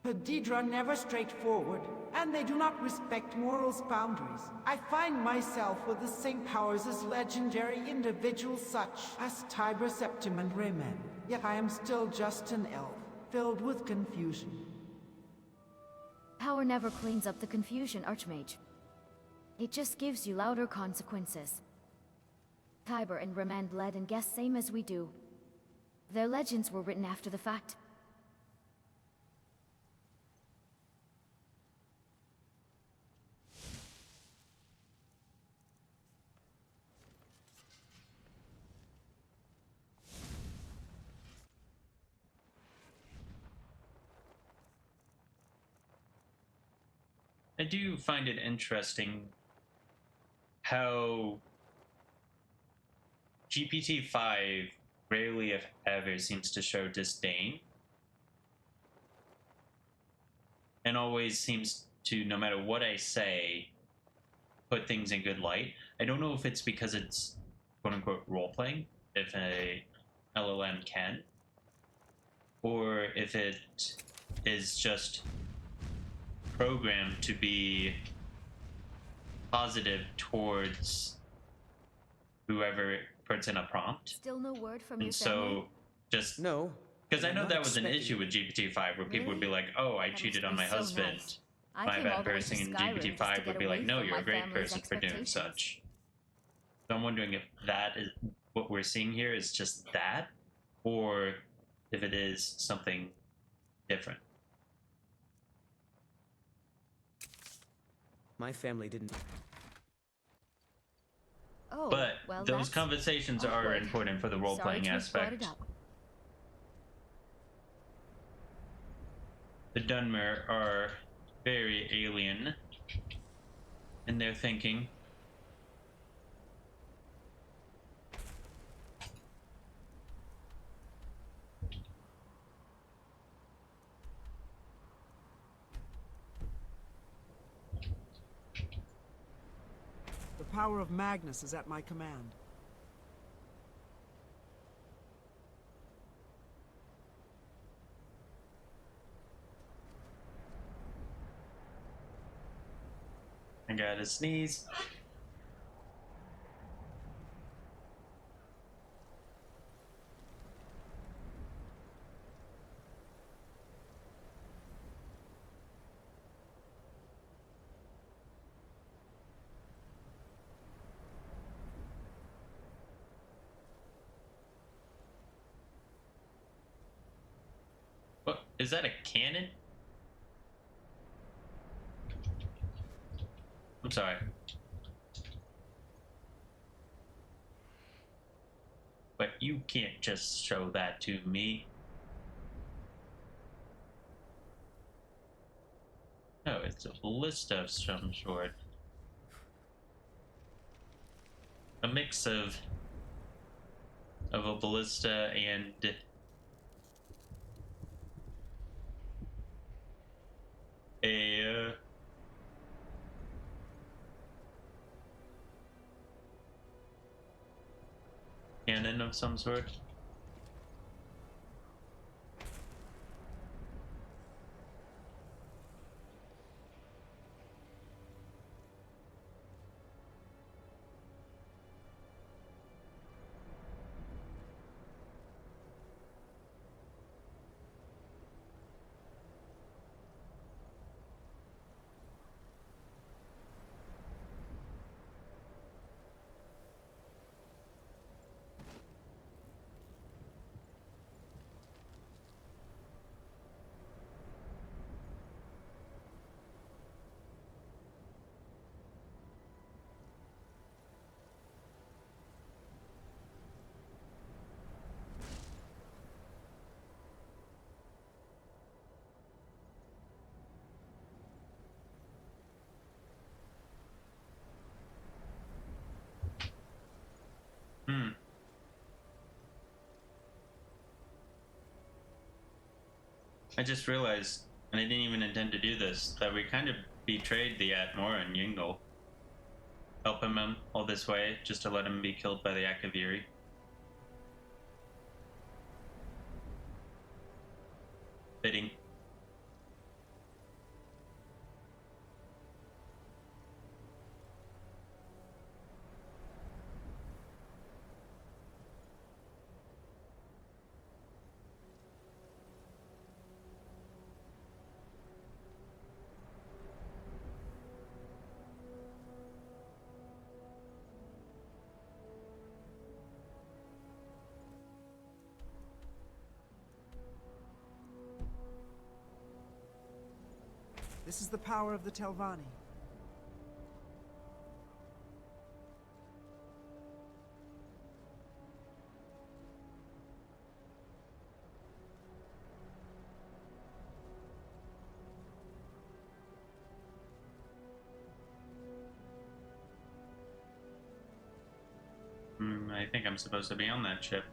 The Deidre are never straightforward, and they do not respect morals' boundaries. I find myself with the same powers as legendary individuals such as Tiber, Septim, and Rayman. Yet I am still just an elf, filled with confusion. Power never cleans up the confusion, Archmage. It just gives you louder consequences. Tiber and Rayman bled and guessed same as we do. Their legends were written after the fact. I do find it interesting how GPT-5 rarely, if ever, seems to show disdain. And always seems to, no matter what I say, put things in good light. I don't know if it's because it's quote-unquote role-playing, if a LLM can, or if it is just programmed to be positive towards whoever puts in a prompt. Still no word from And your so family? just No. because I I'm know not that was an expecting issue with GPT-5 where people would be like, oh, I That cheated must on be my so husband. nice. I My came all bad the way to person. And Skyrim just to GPT-5 would get be like, away no, from you're a my great family's person for doing expectations. such. So I'm wondering if that is what we're seeing here is just that, or if it is something different. My family didn't. Oh, But well, those that's conversations are awkward. important for the Sorry role-playing to have brought it aspect. up. The Dunmer are very alien in their thinking. The power of Magnus is at my command. I gotta sneeze. What? Is that a cannon? I'm sorry. But you can't just show that to me. It's a ballista of some sort. A mix of a ballista and a cannon of some sort. I just realized, and I didn't even intend to do this, that we kind of betrayed the Atmor and Yingle. Helping him all this way just to let him be killed by the Akaviri. Fitting. This is the power of the Telvanni. I think I'm supposed to be on that ship.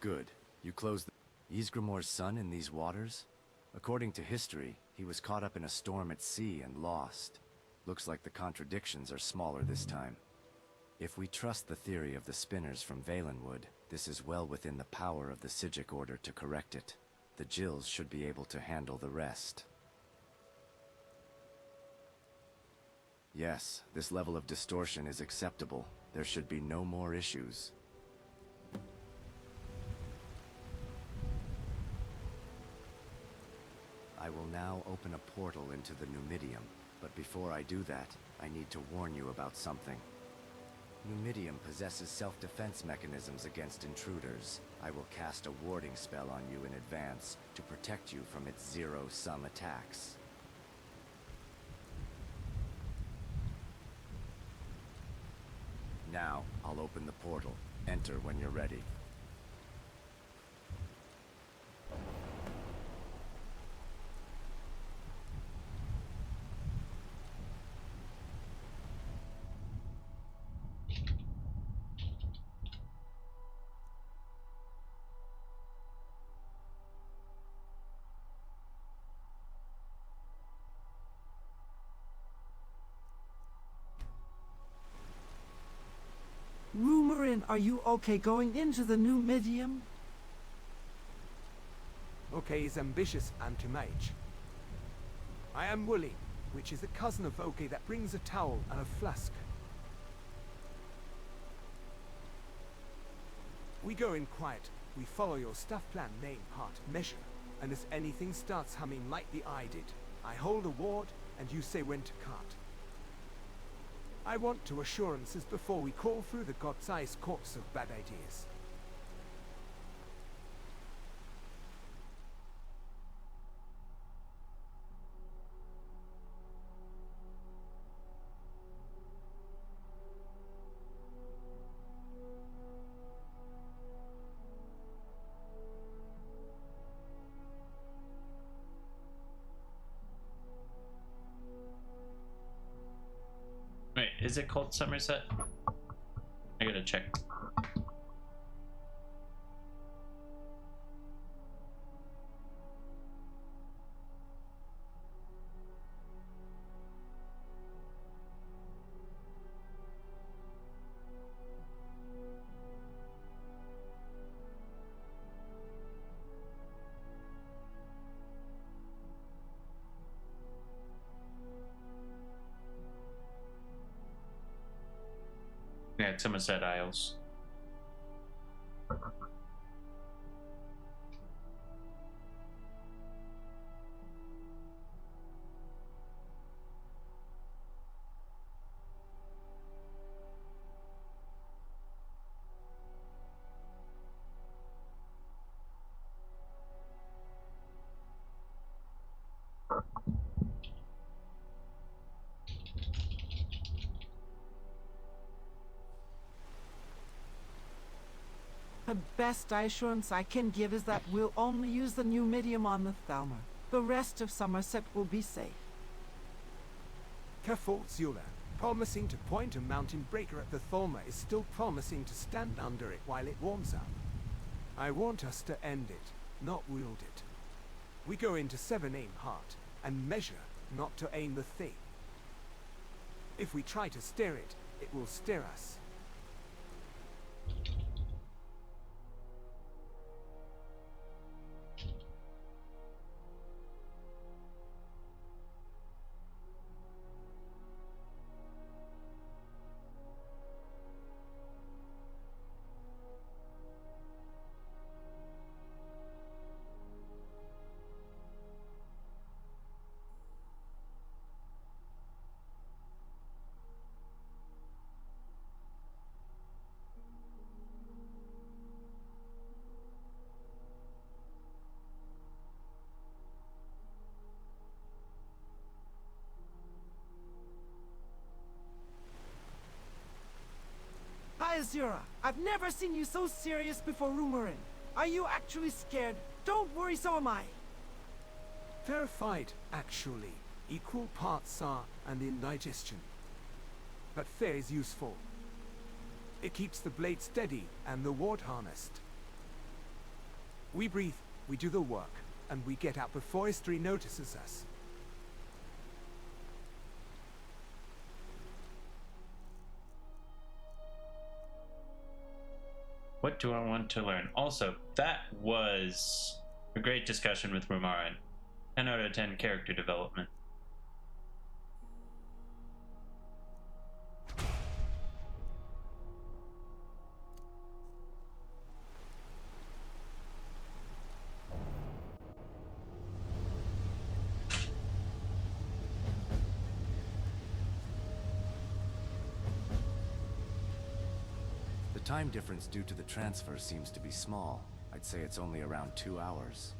Good. You closed Ysgramor's son in these waters? According to history, he was caught up in a storm at sea and lost. Looks like the contradictions are smaller this time. If we trust the theory of the spinners from Valenwood, this is well within the power of the Psijic Order to correct it. The Jills should be able to handle the rest. Yes, this level of distortion is acceptable. There should be no more issues. I will now open a portal into the Numidium, but before I do that, I need to warn you about something. Numidium possesses self-defense mechanisms against intruders. I will cast a warding spell on you in advance to protect you from its zero-sum attacks. Now, I'll open the portal. Enter when you're ready. Rumor Then are you okay going into the Numidium? Okay is ambitious anti-mage. I am Wooly, which is a cousin of Okay that brings a towel and a flask. We go in quiet. We follow your staff plan, name, heart, measure. And as anything starts humming like the eye did, I hold a ward and you say when to cart. I want to assurances before we call through the god-sized corpse of bad ideas. Wait, is it called Somerset? I gotta check. Yeah, Somerset Isles. The best assurance I can give is that we'll only use the Numidium on the Thalmer. The rest of Somerset will be safe. Careful, Zula. Promising to point a mountain breaker at the Thalmer is still promising to stand under it while it warms up. I want us to end it, not wield it. We go into 7 aim hard, and measure, not to aim the thing. If we try to steer it, it will steer us. Hi, Azura. I've never seen you so serious before Rumorin. Are you actually scared? Don't worry, so am I. Terrified, actually. Equal parts are and indigestion. But fear is useful. It keeps the blade steady and the ward harnessed. We breathe, we do the work, and we get out before history notices us. What do I want to learn? Also, that was a great discussion with Rumarin. 10 out of 10 character development. The time difference due to the transfer seems to be small. I'd say it's only around 2 hours.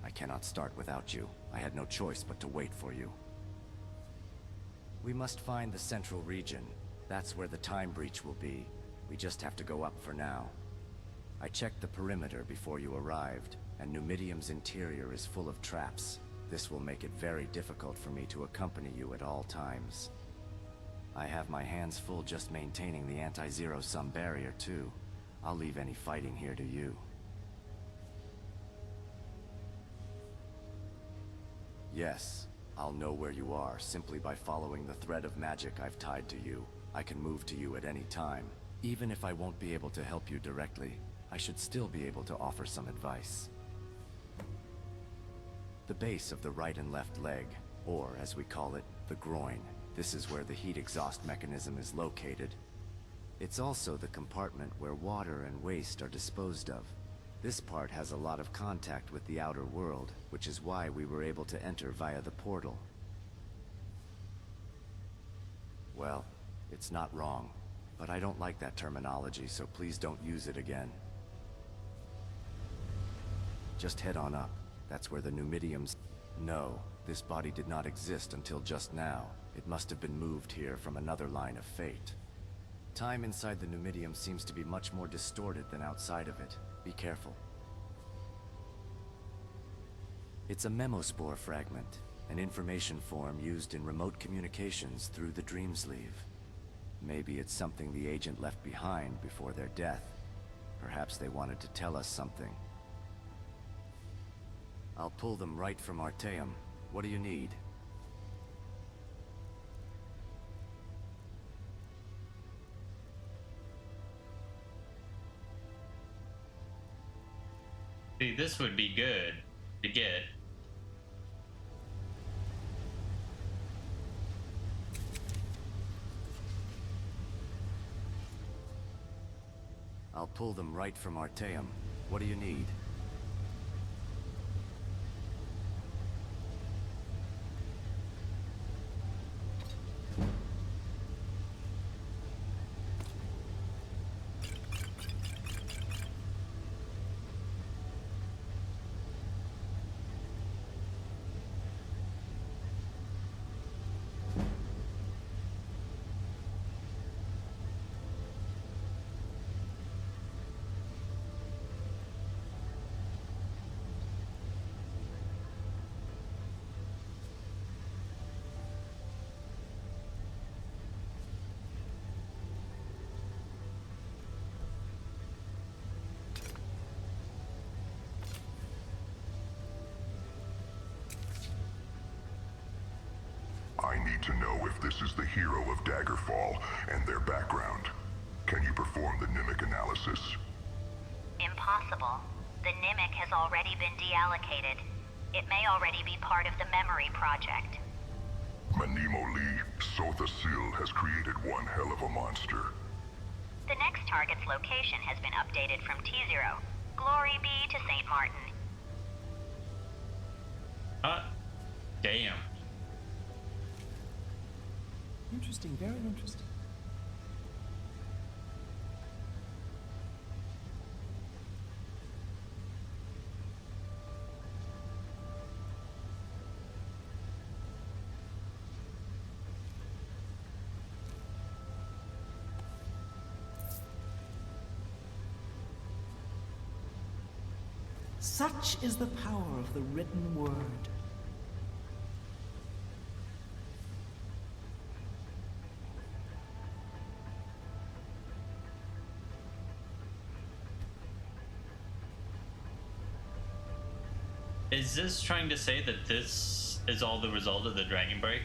I cannot start without you. I had no choice but to wait for you. We must find the central region. That's where the time breach will be. We just have to go up for now. I checked the perimeter before you arrived, and Numidium's interior is full of traps. This will make it very difficult for me to accompany you at all times. I have my hands full just maintaining the anti-zero-sum barrier, too. I'll leave any fighting here to you. Yes, I'll know where you are simply by following the thread of magic I've tied to you. I can move to you at any time. Even if I won't be able to help you directly, I should still be able to offer some advice. The base of the right and left leg, or as we call it, the groin. This is where the heat exhaust mechanism is located. It's also the compartment where water and waste are disposed of. This part has a lot of contact with the outer world, which is why we were able to enter via the portal. Well, it's not wrong, but I don't like that terminology, so please don't use it again. Just head on up. That's where the Numidium's... No, this body did not exist until just now. It must have been moved here from another line of fate. Time inside the Numidium seems to be much more distorted than outside of it. Be careful. It's a memospore fragment, an information form used in remote communications through the dream sleeve. Maybe it's something the agent left behind before their death. Perhaps they wanted to tell us something. I'll pull them right from Arteum. What do you need? See, this would be good to get. I'll pull them right from Arteum. What do you need? I need to know if this is the hero of Daggerfall and their background. Can you perform the Nimic analysis? Impossible. The Nimic has already been deallocated. It may already be part of the memory project. Manimo Lee, Sotha Sil has created one hell of a monster. The next target's location has been updated from T0. Glory be to St. Martin. Damn. Interesting, very interesting. Such is the power of the written word. Is this trying to say that this is all the result of the Dragon Break?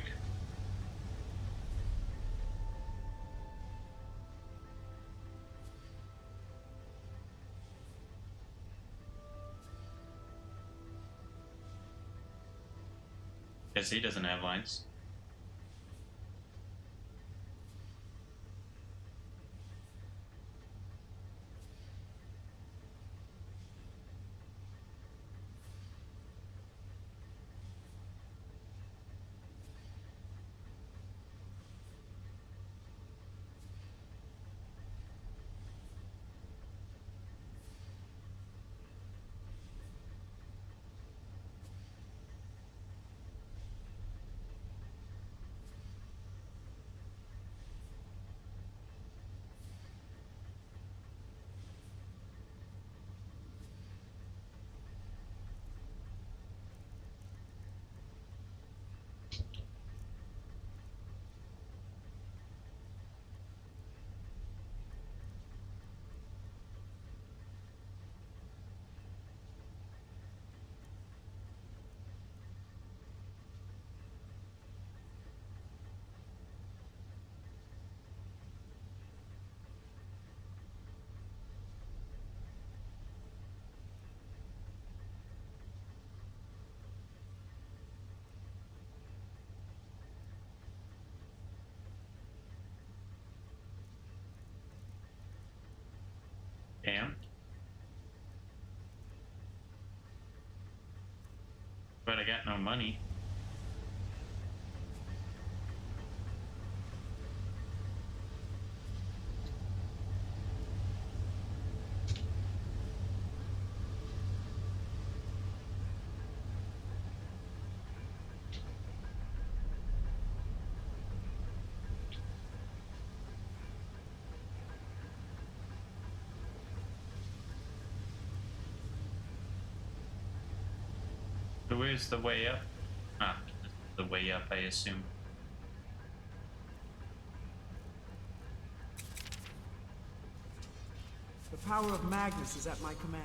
Because he doesn't have lines. But I got no money. So where's the way up? Ah, this is the way up, I assume. The power of Magnus is at my command.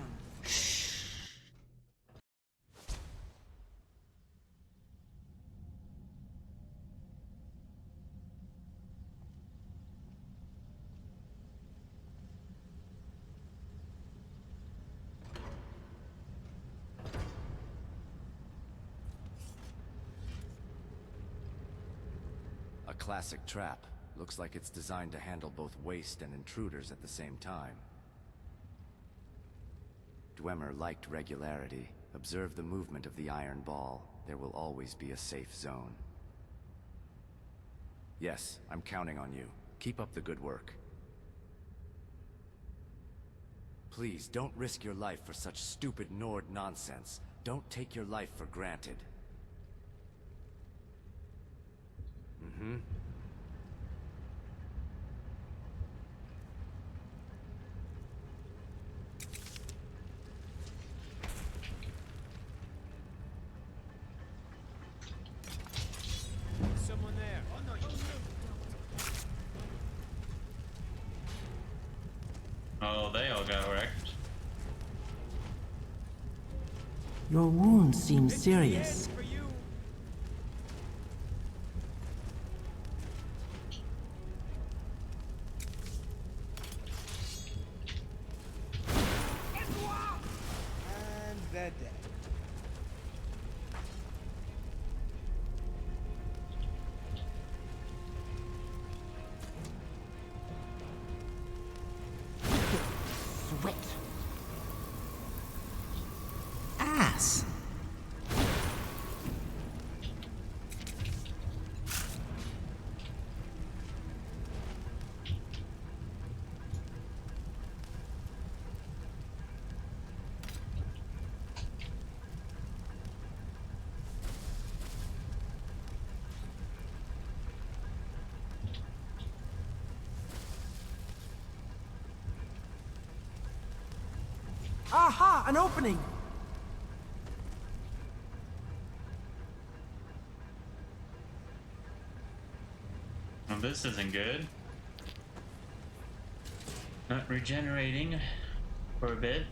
A classic trap. Looks like it's designed to handle both waste and intruders at the same time. Dwemer liked regularity. Observe the movement of the iron ball. There will always be a safe zone. Yes, I'm counting on you. Keep up the good work. Please, don't risk your life for such stupid Nord nonsense. Don't take your life for granted. Mm-hmm. Someone there. Oh no, Oh, they all got wrecked. Your wound seems serious. for you. And they're dead. Sweat. Ass. Aha! An opening! Well, this isn't good. Not regenerating for a bit.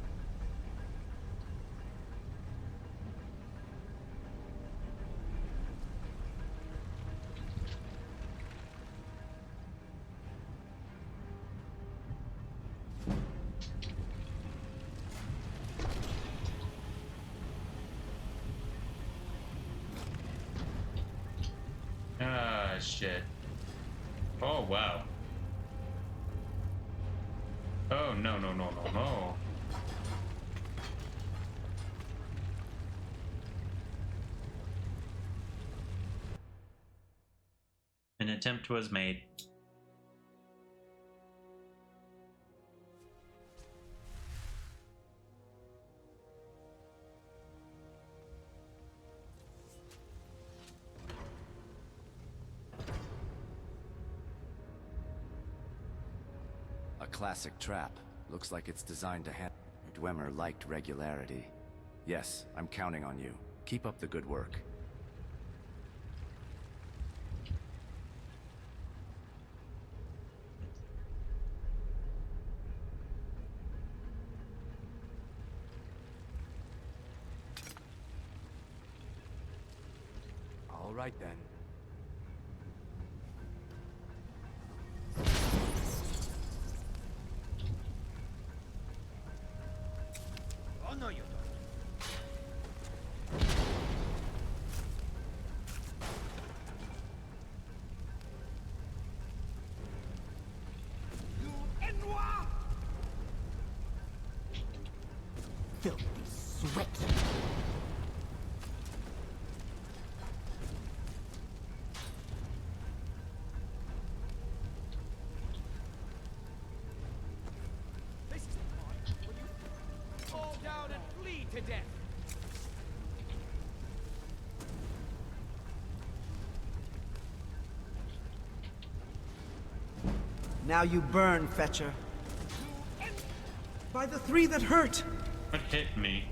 Ah, shit. Oh, wow. Oh, no, no, no, no, no. An attempt was made. A classic trap. Looks like it's designed to handle. Dwemer liked regularity. Yes, I'm counting on you. Keep up the good work. All right then. Oh no, you don't. Filthy sweat. Now you burn, Fetcher. By the three that hurt! What hit me?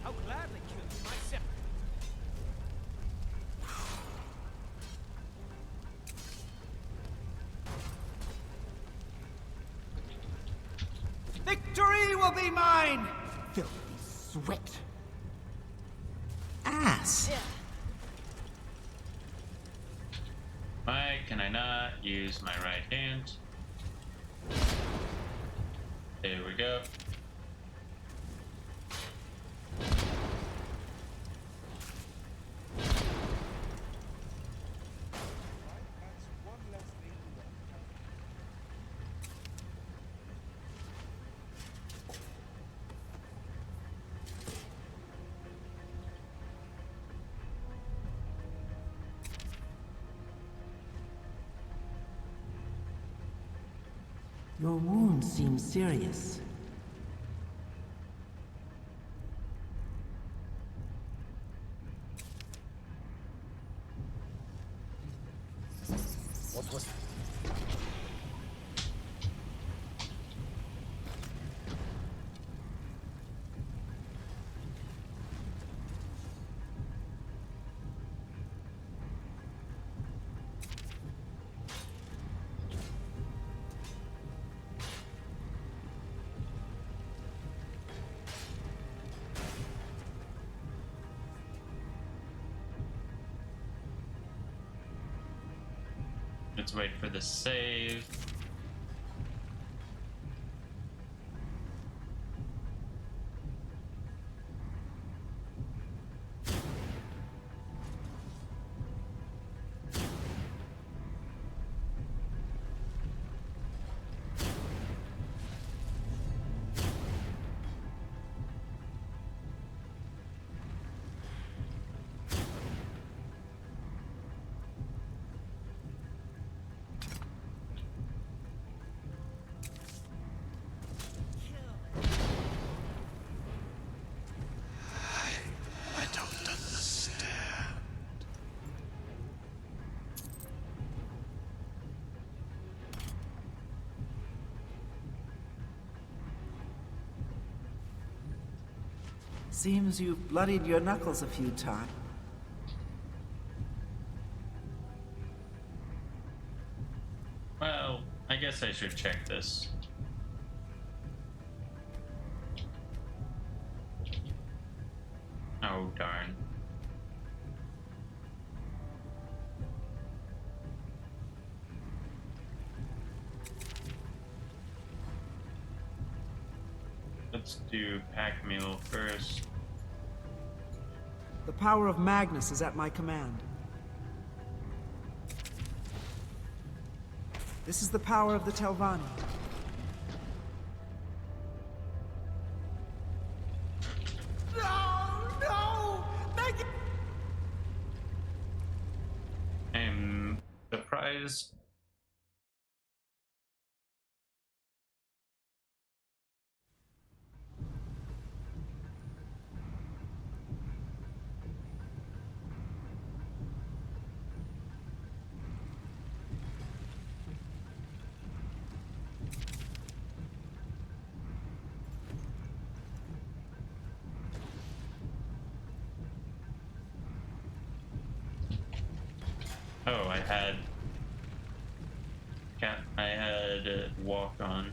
I'll gladly kill you myself. Victory will be mine! Filthy sweat. Ass. Why can I not use my right hand? There we go. Your wound seems serious. What was... Let's wait for the save. Seems you've bloodied your knuckles a few times. Well, I guess I should check this. Oh, darn. Let's do pack mule first. The power of Magnus is at my command. This is the power of the Telvanni. No! Make it! I'm surprised. Oh, I had walk on.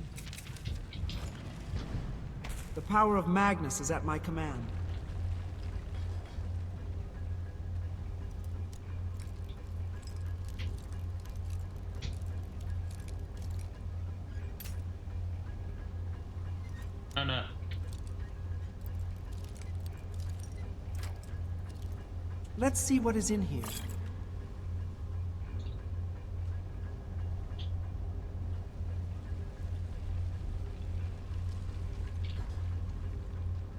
The power of Magnus is at my command. Oh no. Let's see what is in here.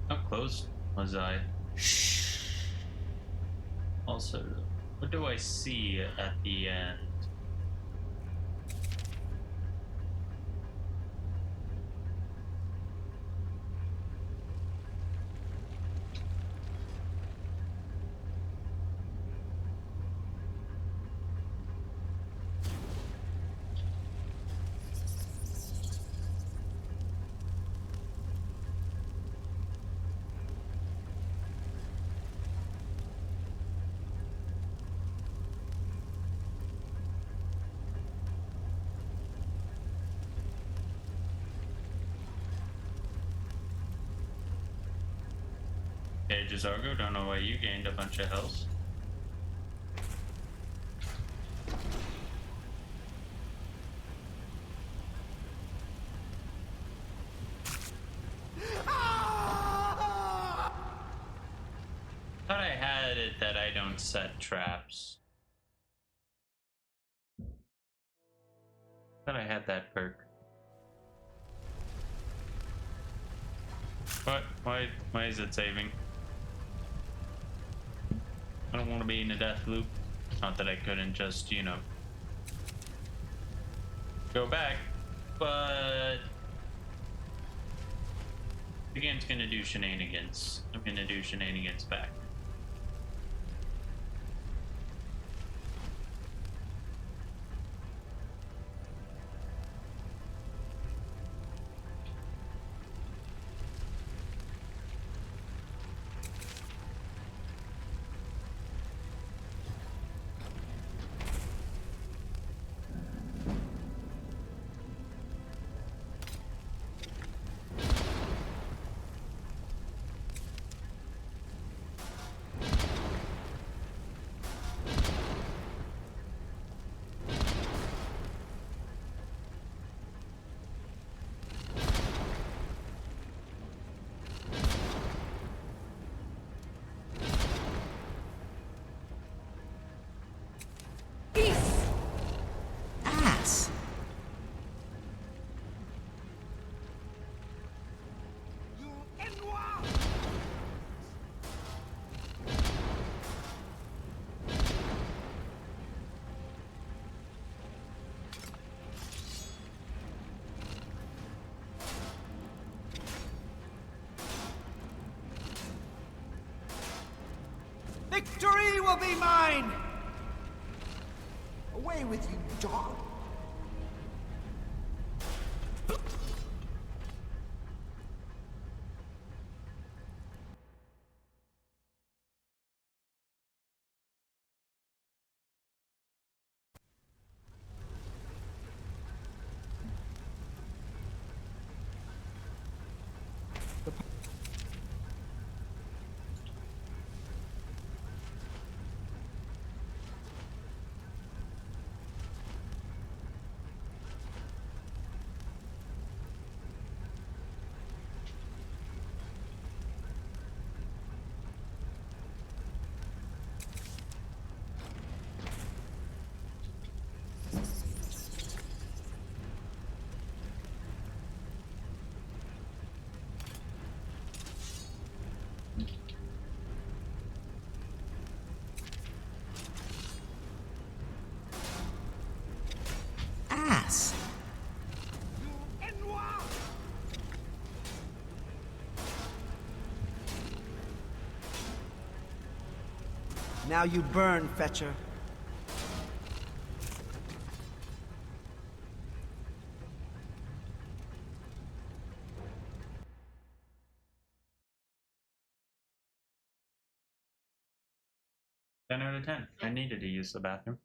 How close was I? Also, What do I see at the end? Okay, Jazargo, don't know why you gained a bunch of health. Thought I had it that I don't set traps. Thought I had that perk. What? Why is it saving? I don't want to be in a death loop. Not that I couldn't just, you know, go back, but the game's gonna do shenanigans. I'm gonna do shenanigans back. Ass. Victory will be mine! Away with you, dog! Ass. Now you burn, Fetcher. Ten out of 10. I needed to use the bathroom.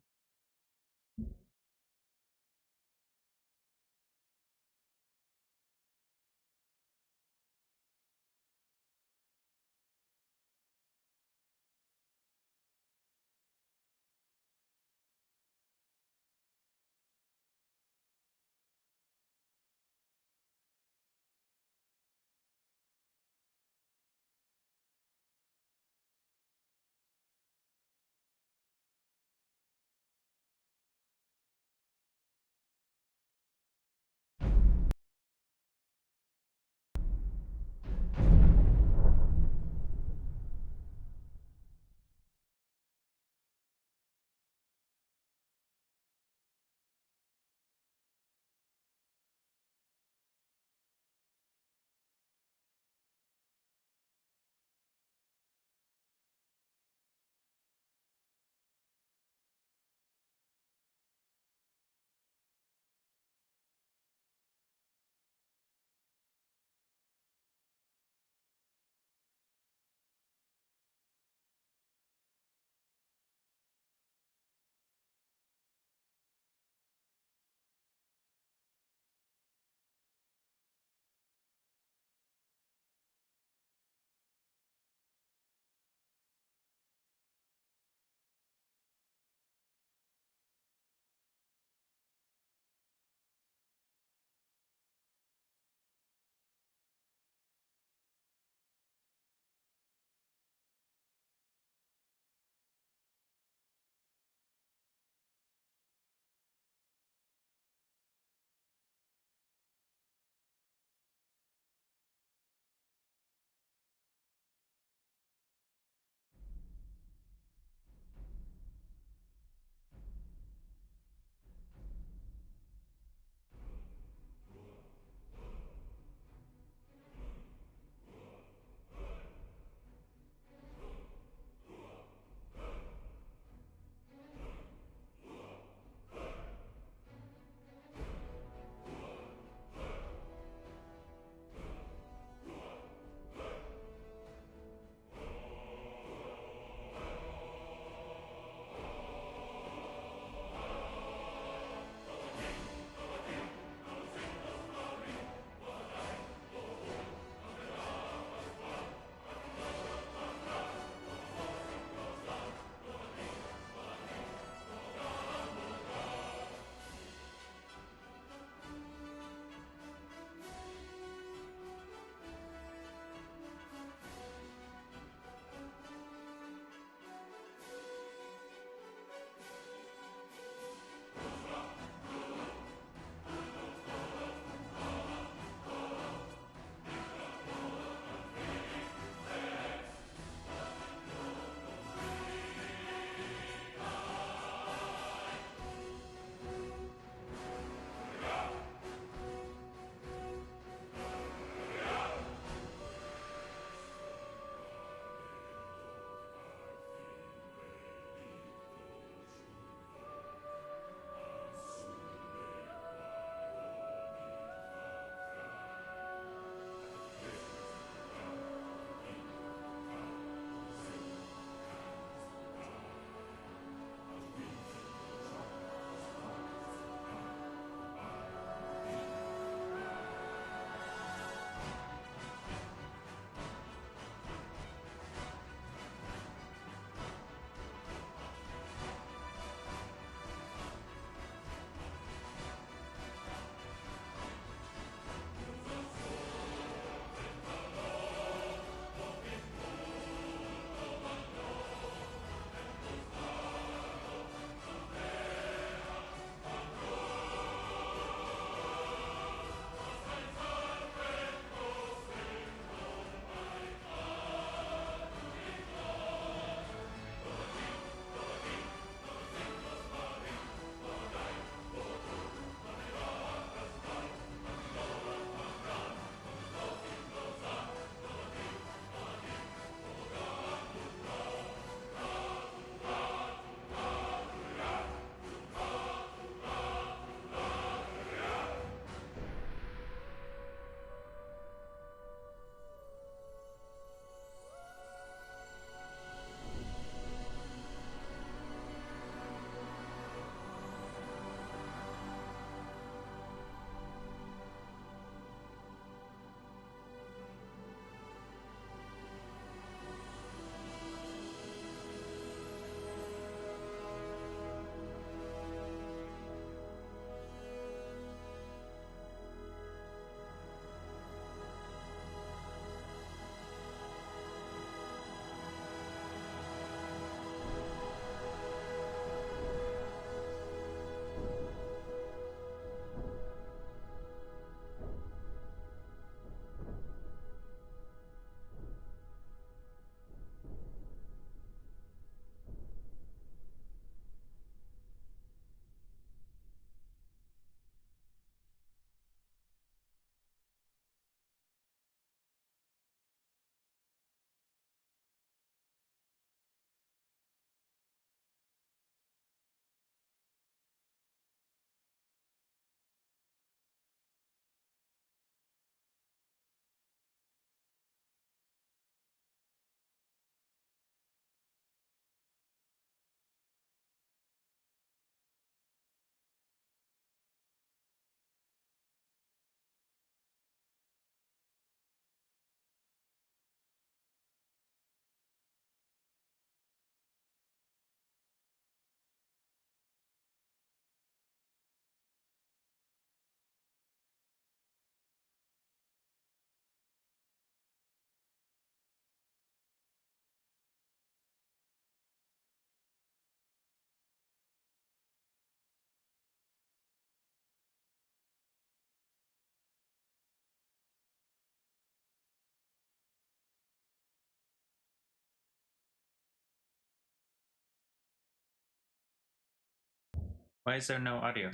Why is there no audio?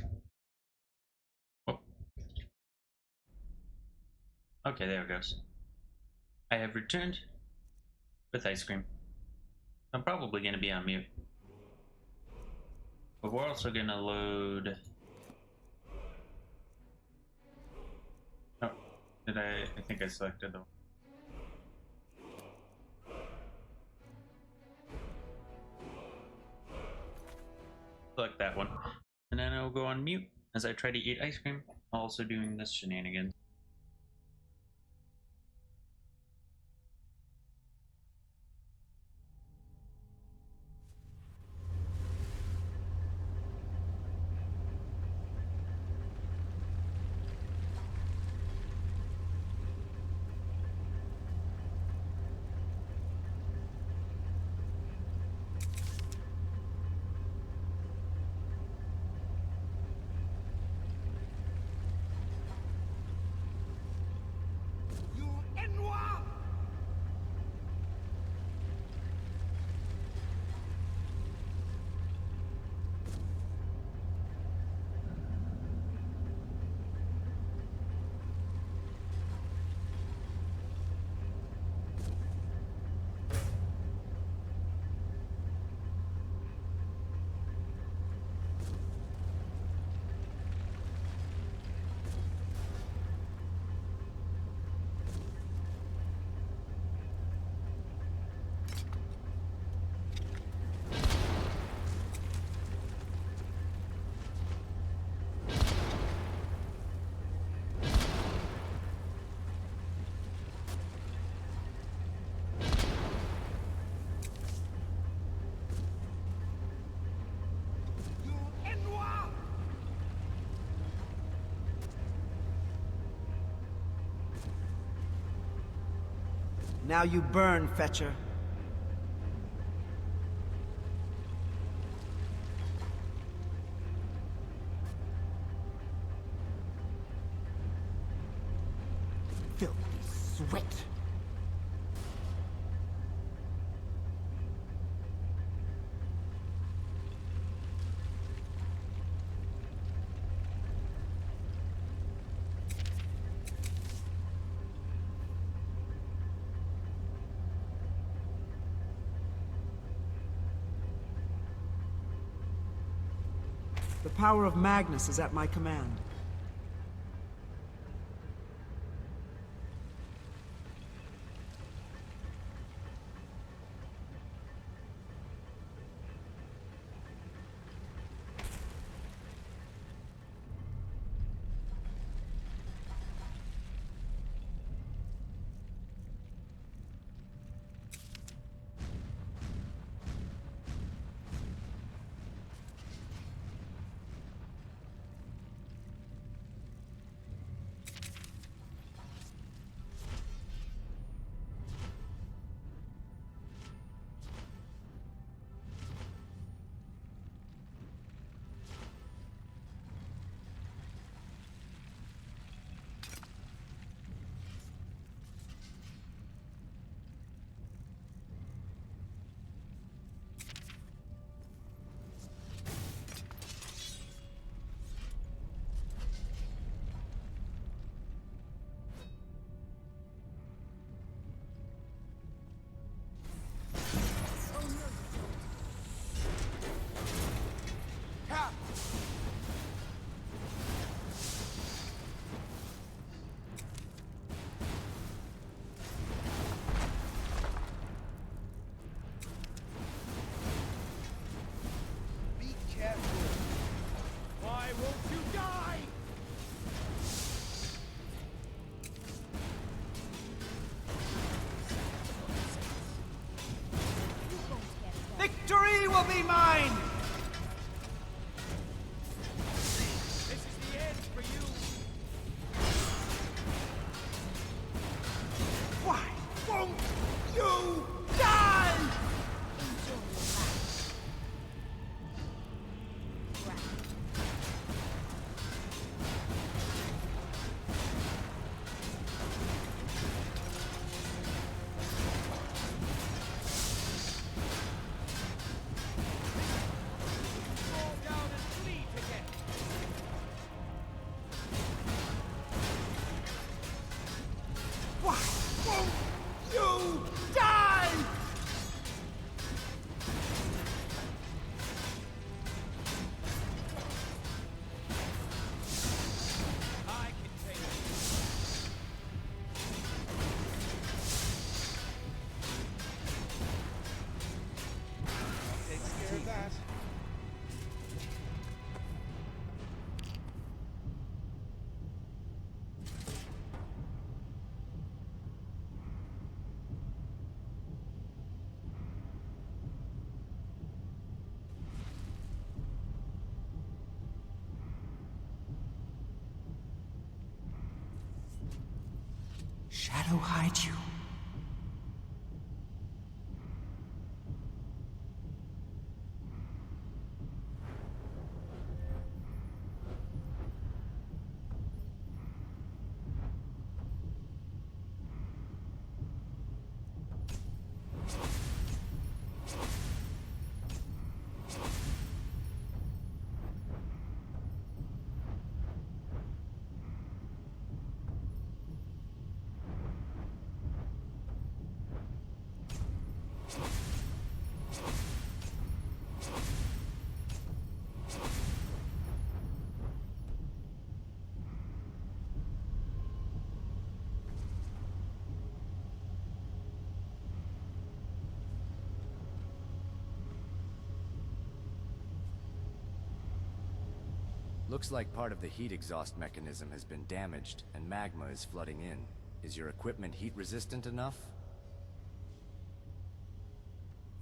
Oh. Okay, there it goes. I have returned with ice cream. I'm probably going to be on mute. But we're also going to load... Oh, did I think I selected the... Select that one. And then I'll go on mute as I try to eat ice cream, also doing this shenanigans. Now you burn, Fetcher. Filthy sweat. The power of Magnus is at my command. Victory will be mine! This is the end for you! Why won't you die? shadow hide you? Looks like part of the heat exhaust mechanism has been damaged, and magma is flooding in. Is your equipment heat resistant enough?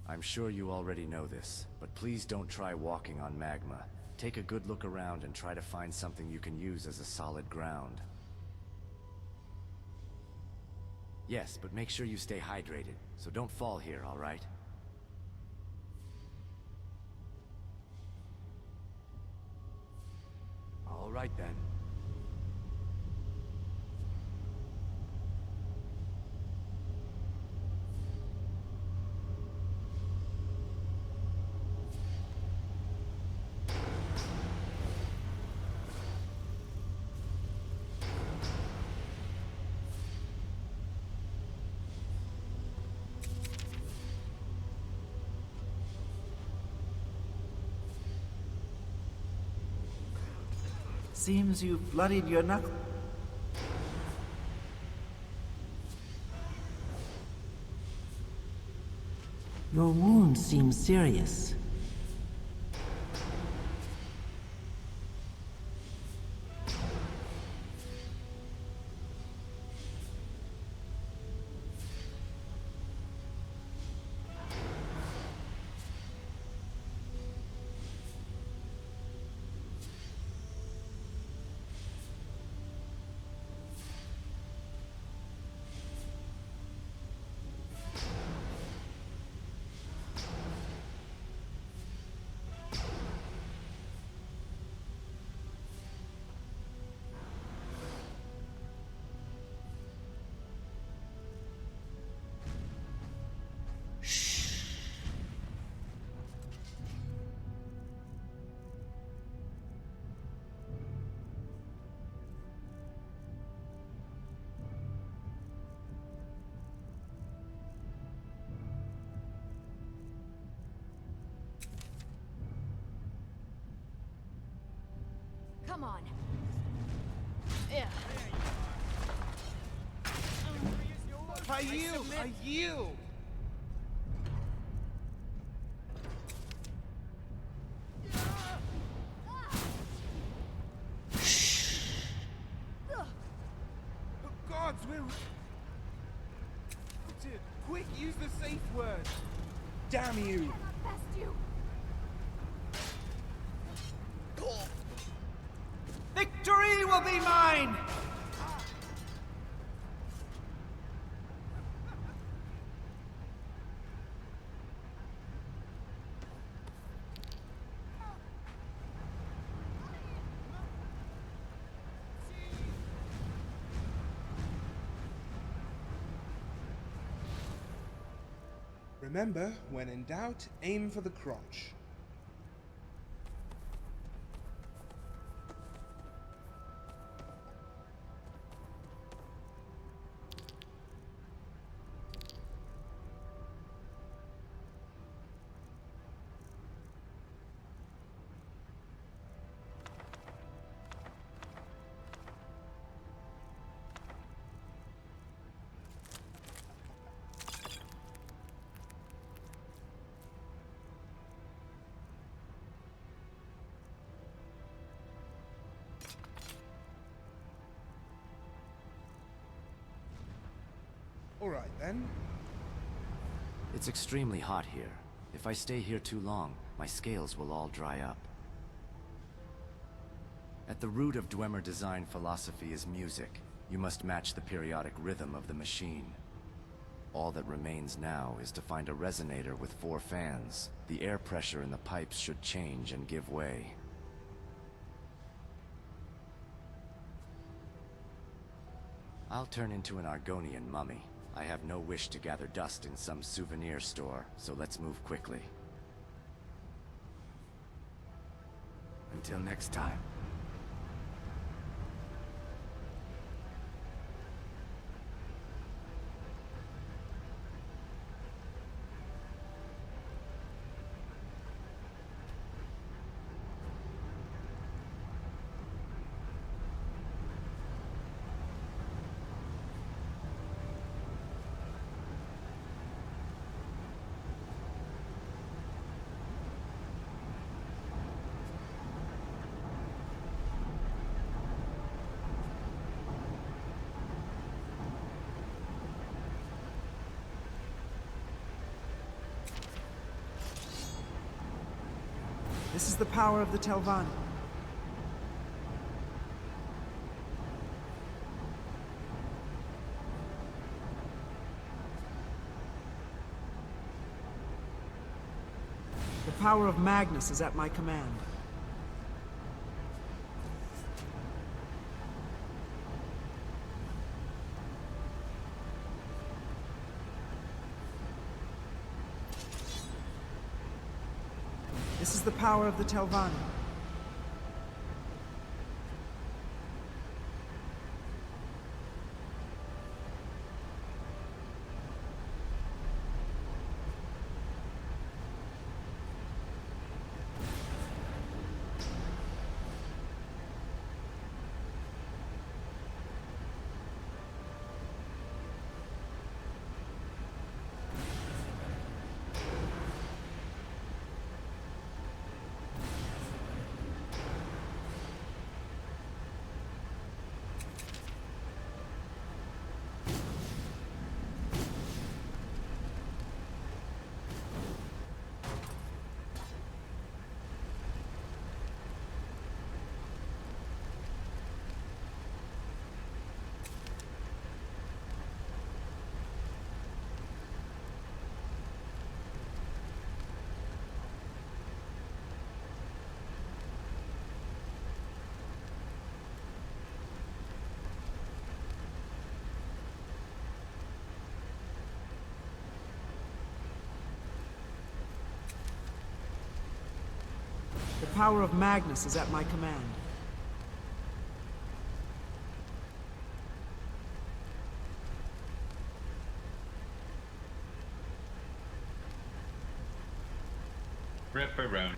I'm sure you already know this, but please don't try walking on magma. Take a good look around and try to find something you can use as a solid ground. Yes, but make sure you stay hydrated, so don't fall here, all right? All right then. Seems you've bloodied your knuckle. Your wound seems serious. Come on. Yeah. I yield! I yield! Gods, we're... Quick, use the safe word! Damn you! Best you. Victory will be mine! Remember, when in doubt, aim for the crotch. Alright then. It's extremely hot here. If I stay here too long, my scales will all dry up. At the root of Dwemer design philosophy is music. You must match the periodic rhythm of the machine. All that remains now is to find a resonator with 4 fans. The air pressure in the pipes should change and give way. I'll turn into an Argonian mummy. I have no wish to gather dust in some souvenir store, so let's move quickly. Until next time. This is the power of the Telvanni. The power of Magnus is at my command. This is the power of the Telvanni. The power of Magnus is at my command. Ripperoni.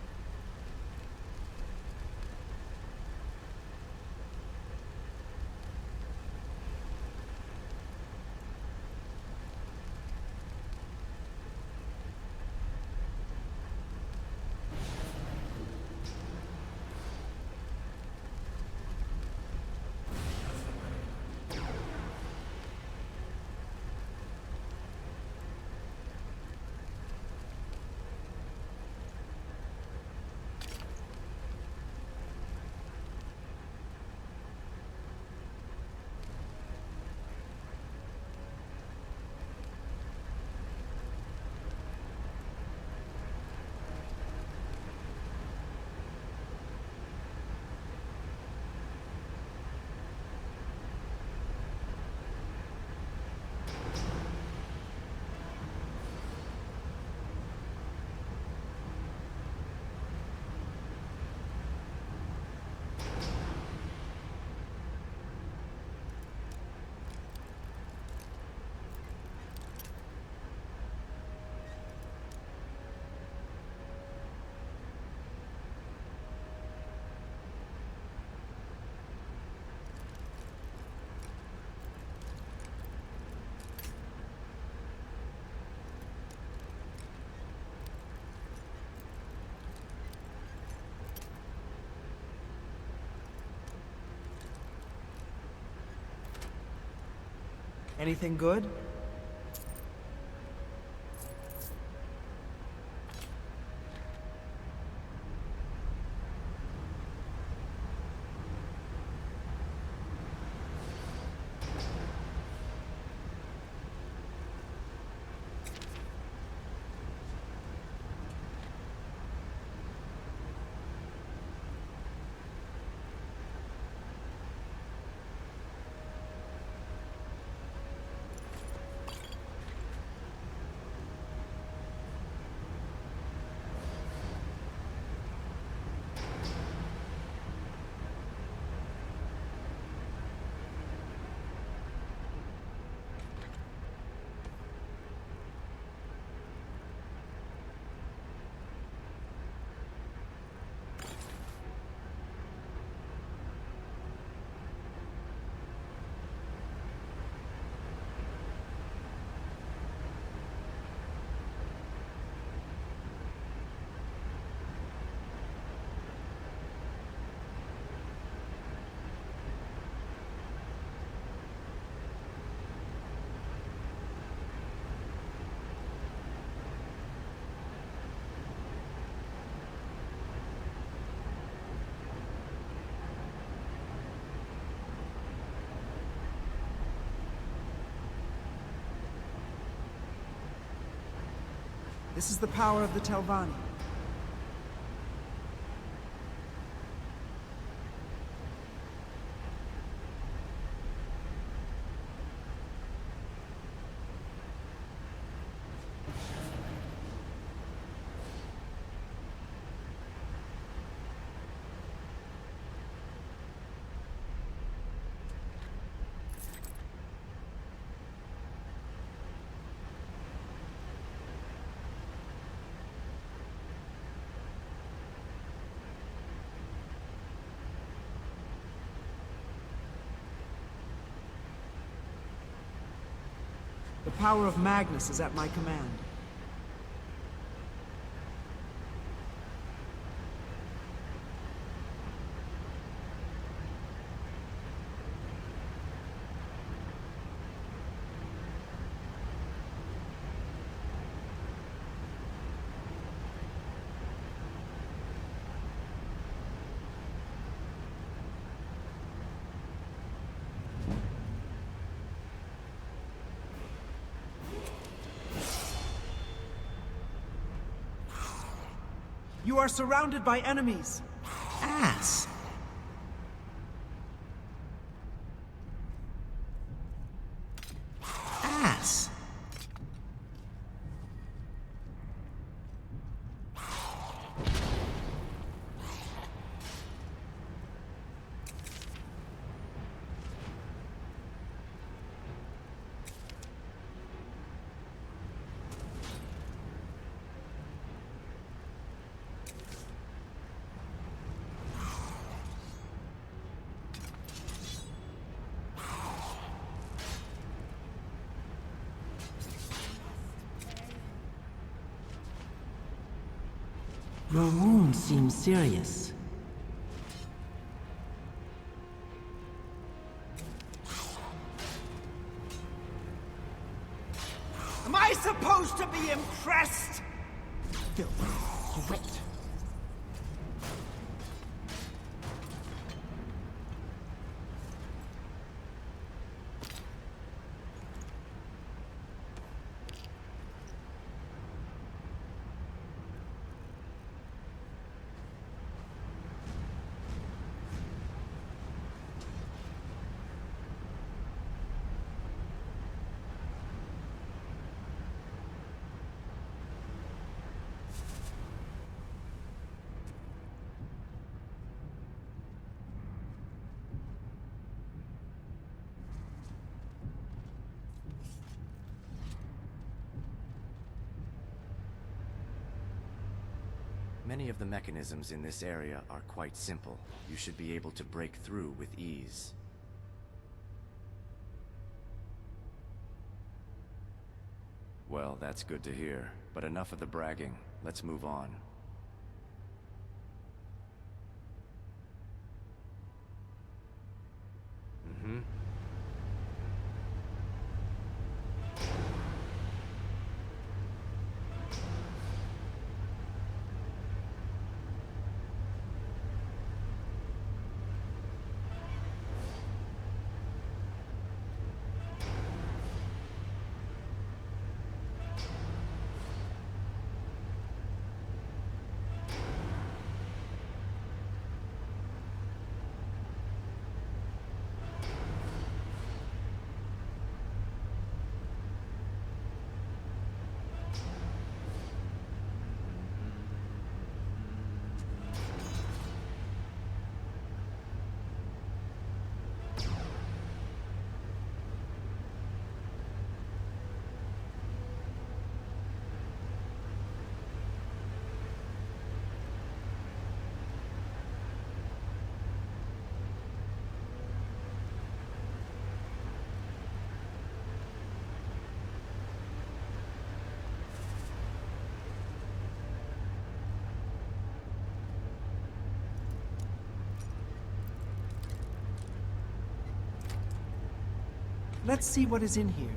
Anything good? This is the power of the Telvanni. The power of Magnus is at my command. You are surrounded by enemies. Ass. Ass. Your wound seems serious. Am I supposed to be impressed? Filthy grit. Many of the mechanisms in this area are quite simple. You should be able to break through with ease. Well, that's good to hear. But enough of the bragging. Let's move on. Mm-hmm. Let's see what is in here.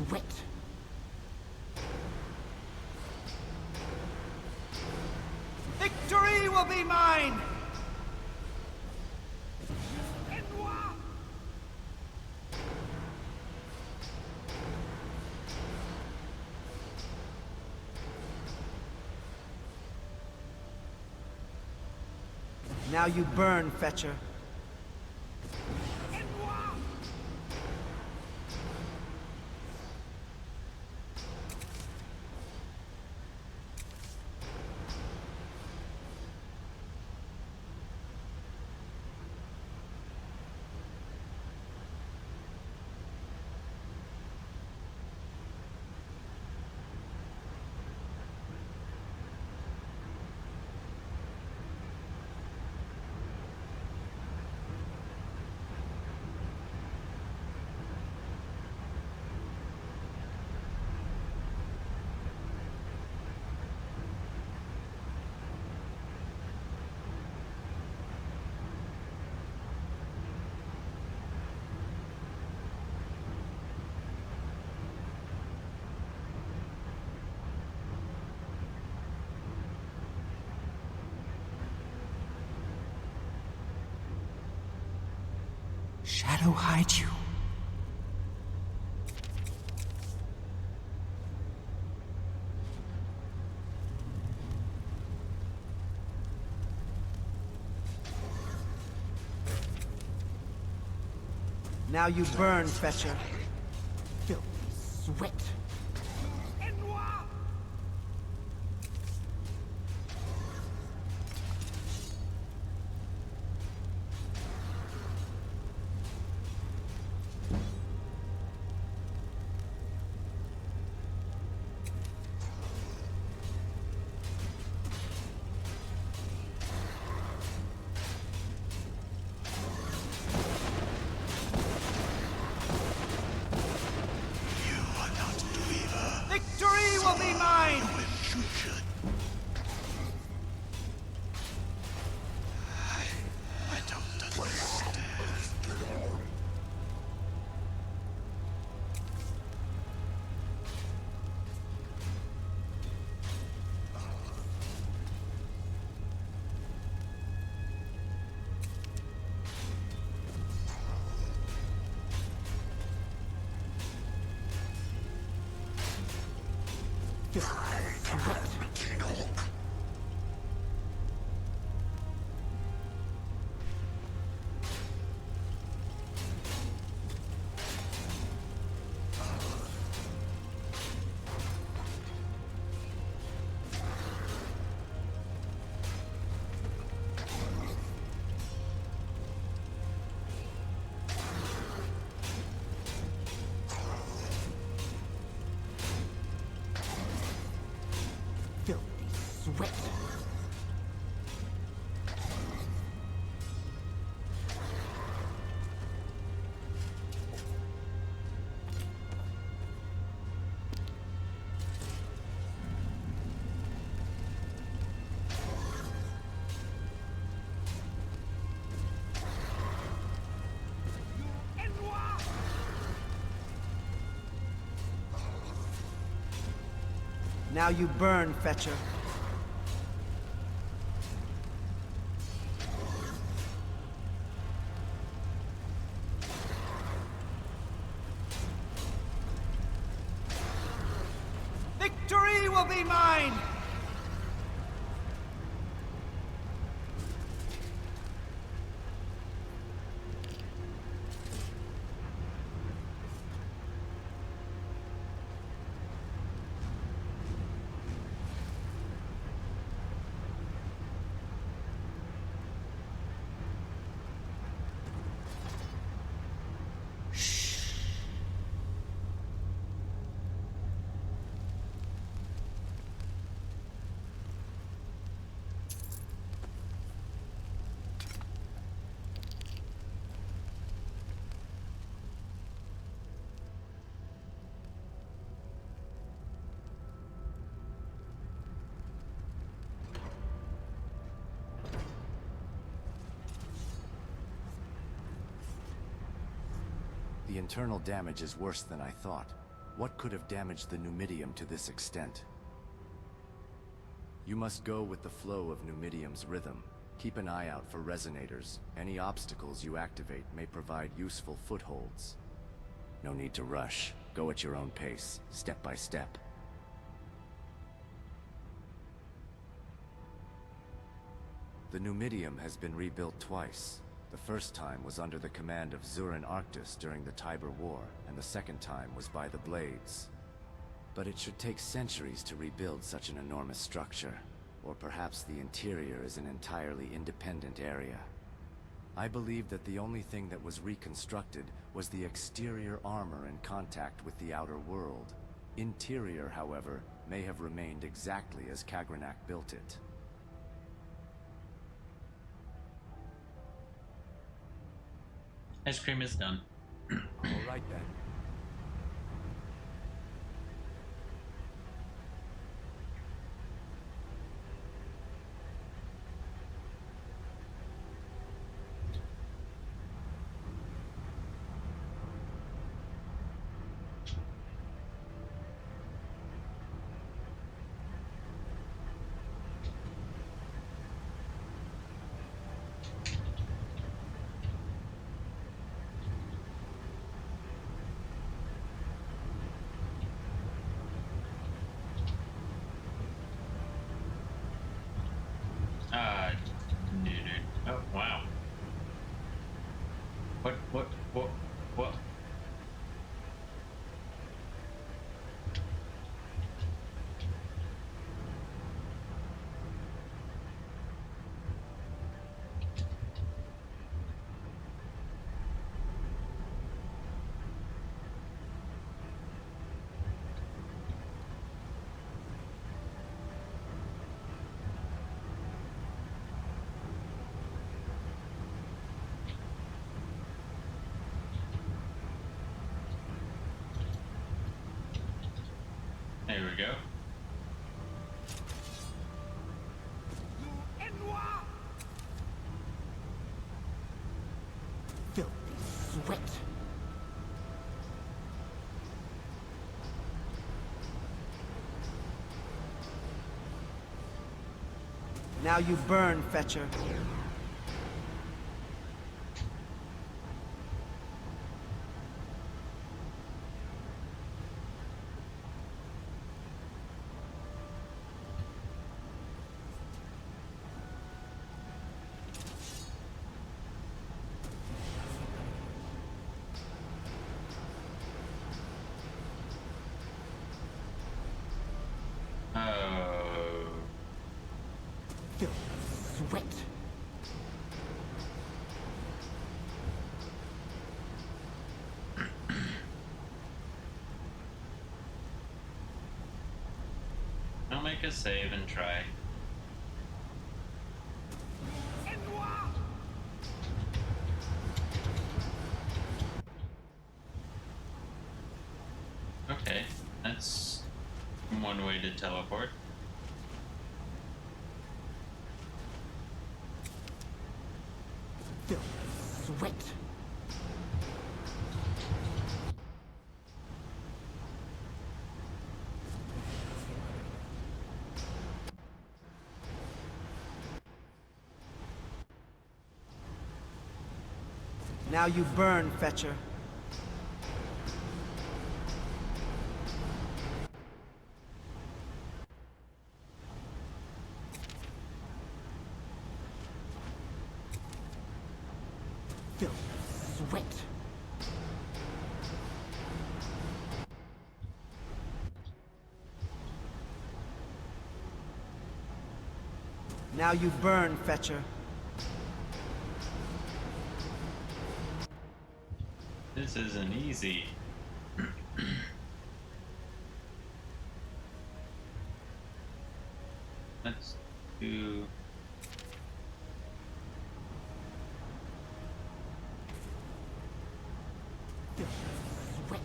sweat. Victory will be mine! Now you burn, Fetcher. Shadow hide you. Now you burn, Fetcher. Filthy sweat. Victory will be mine! I don't understand. Sweat. Now you burn, Fetcher. Victory will be mine! The internal damage is worse than I thought. What could have damaged the Numidium to this extent? You must go with the flow of Numidium's rhythm. Keep an eye out for resonators. Any obstacles you activate may provide useful footholds. No need to rush. Go at your own pace, step by step. The Numidium has been rebuilt twice. The first time was under the command of Zurin Arctus during the Tiber War, and the second time was by the Blades. But it should take centuries to rebuild such an enormous structure. Or perhaps the interior is an entirely independent area. I believe that the only thing that was reconstructed was the exterior armor in contact with the outer world. Interior, however, may have remained exactly as Kagranak built it. Ice cream is done. All right then. Oh, wow. What? There we go. Filthy sweat. Now you burn, Fetcher. Sweat. I'll make a save and try. Okay, that's one way to teleport. Sweat. Now you burn, Fetcher. Sweat. Now you burn, Fetcher. This isn't easy. Let's do... Sweat.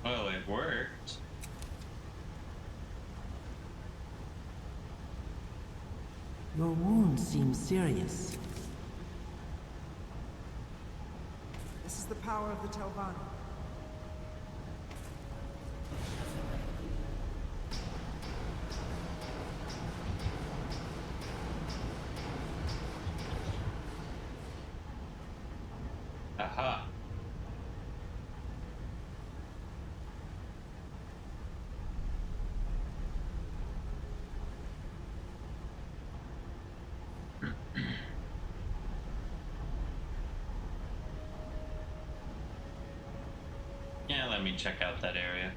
Well, it worked. Your wound seems serious. This is the power of the Telvanni. Aha. Yeah, let me check out that area.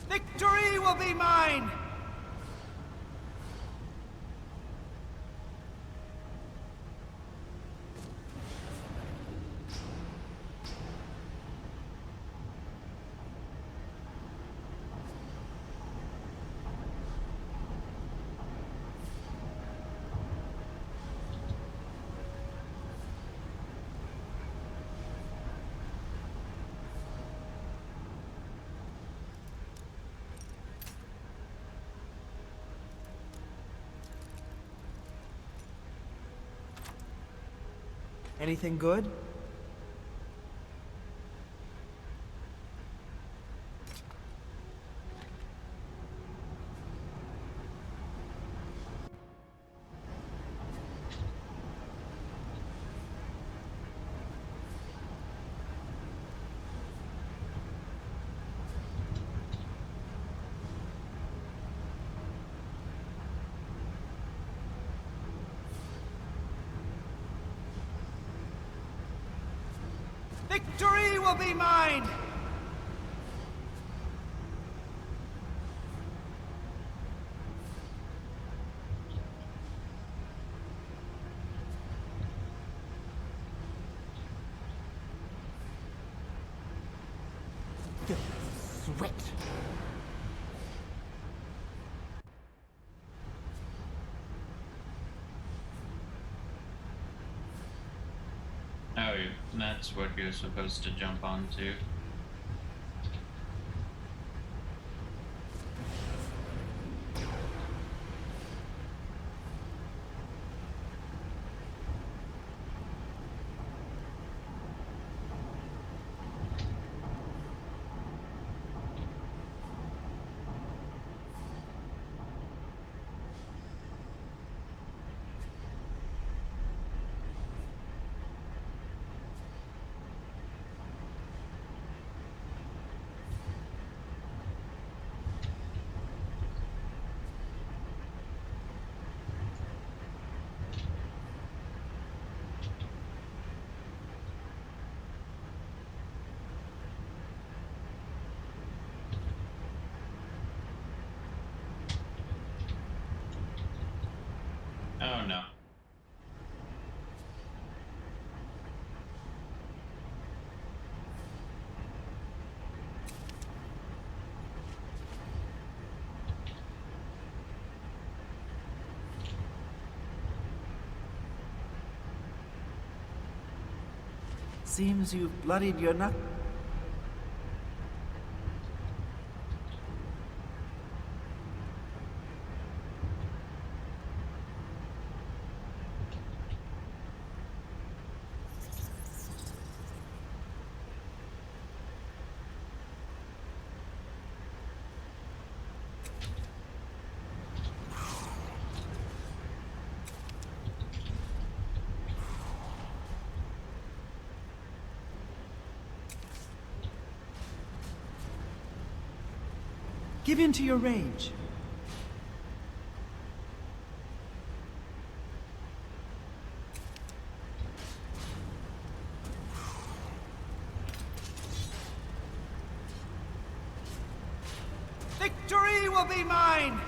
Victory will be mine! Anything good? Victory will be mine! Sweat. Oh, that's what you're supposed to jump onto. Oh no. Seems you've bloodied your knuck. Give in to your rage. Victory will be mine!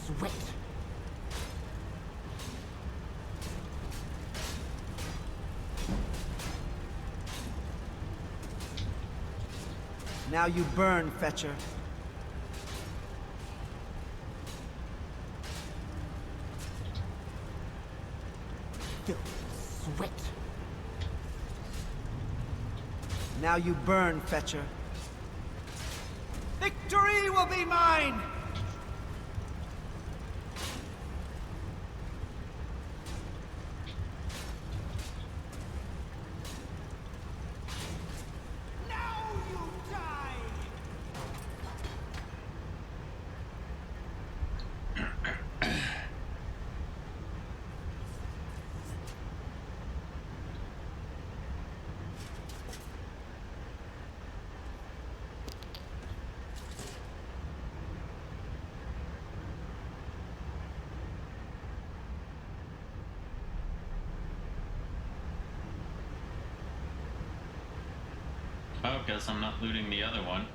Sweat. Now you burn, Fetcher. Now you burn, Fetcher. Victory will be mine! Oh, guess I'm not looting the other one.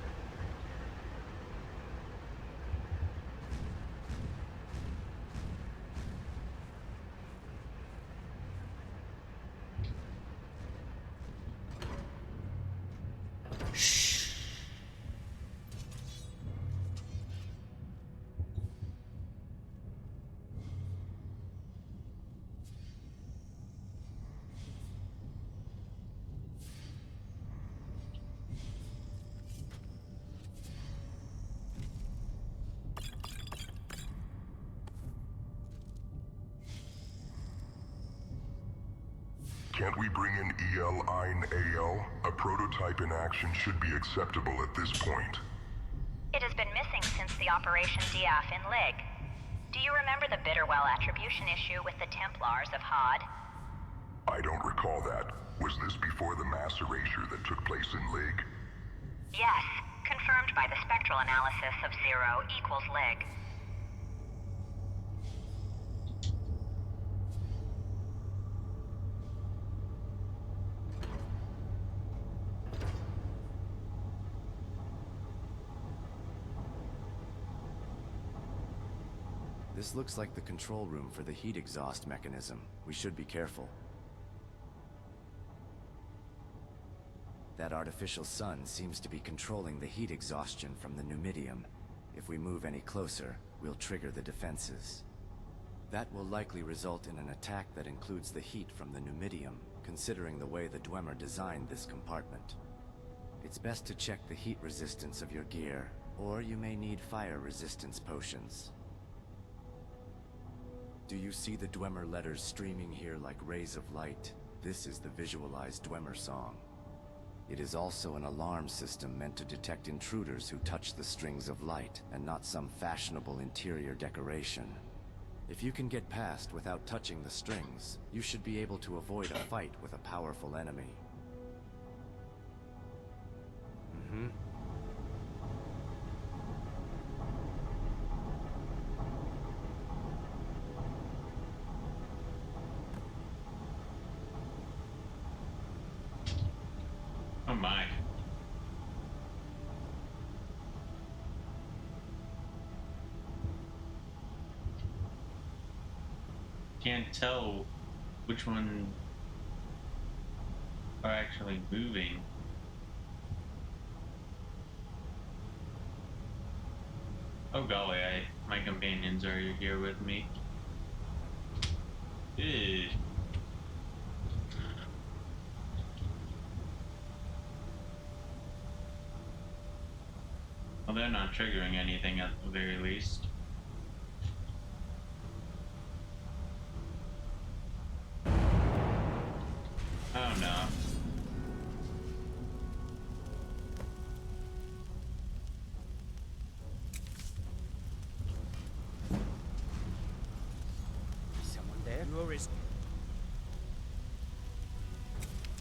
Can't we bring in EL-IN-AL? A prototype in action should be acceptable at this point. It has been missing since the Operation Diaf in Lig. Do you remember the Bitterwell attribution issue with the Templars of Hod? I don't recall that. Was this before the mass erasure that took place in Lig? Yes, confirmed by the spectral analysis of 0 equals Lig. This looks like the control room for the heat exhaust mechanism. We should be careful. That artificial sun seems to be controlling the heat exhaustion from the Numidium. If we move any closer, we'll trigger the defenses. That will likely result in an attack that includes the heat from the Numidium, considering the way the Dunmer designed this compartment. It's best to check the heat resistance of your gear, or you may need fire resistance potions. Do you see the Dunmer letters streaming here like rays of light? This is the visualized Dunmer song. It is also an alarm system meant to detect intruders who touch the strings of light, and not some fashionable interior decoration. If you can get past without touching the strings, you should be able to avoid a fight with a powerful enemy. Oh my. Can't tell which one are actually moving. Oh golly, my companions are here with me. Ew. Well, they're not triggering anything at the very least. Oh no. Someone there? You're as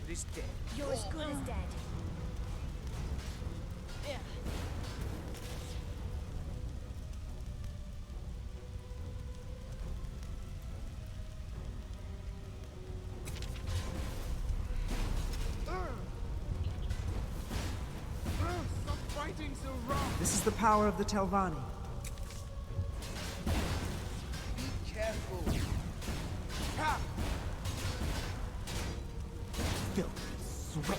good as dead. You're as good as dead. Yeah. Stop fighting so rough! This is the power of the Telvanni. Be careful! Ha! Filthy sweat!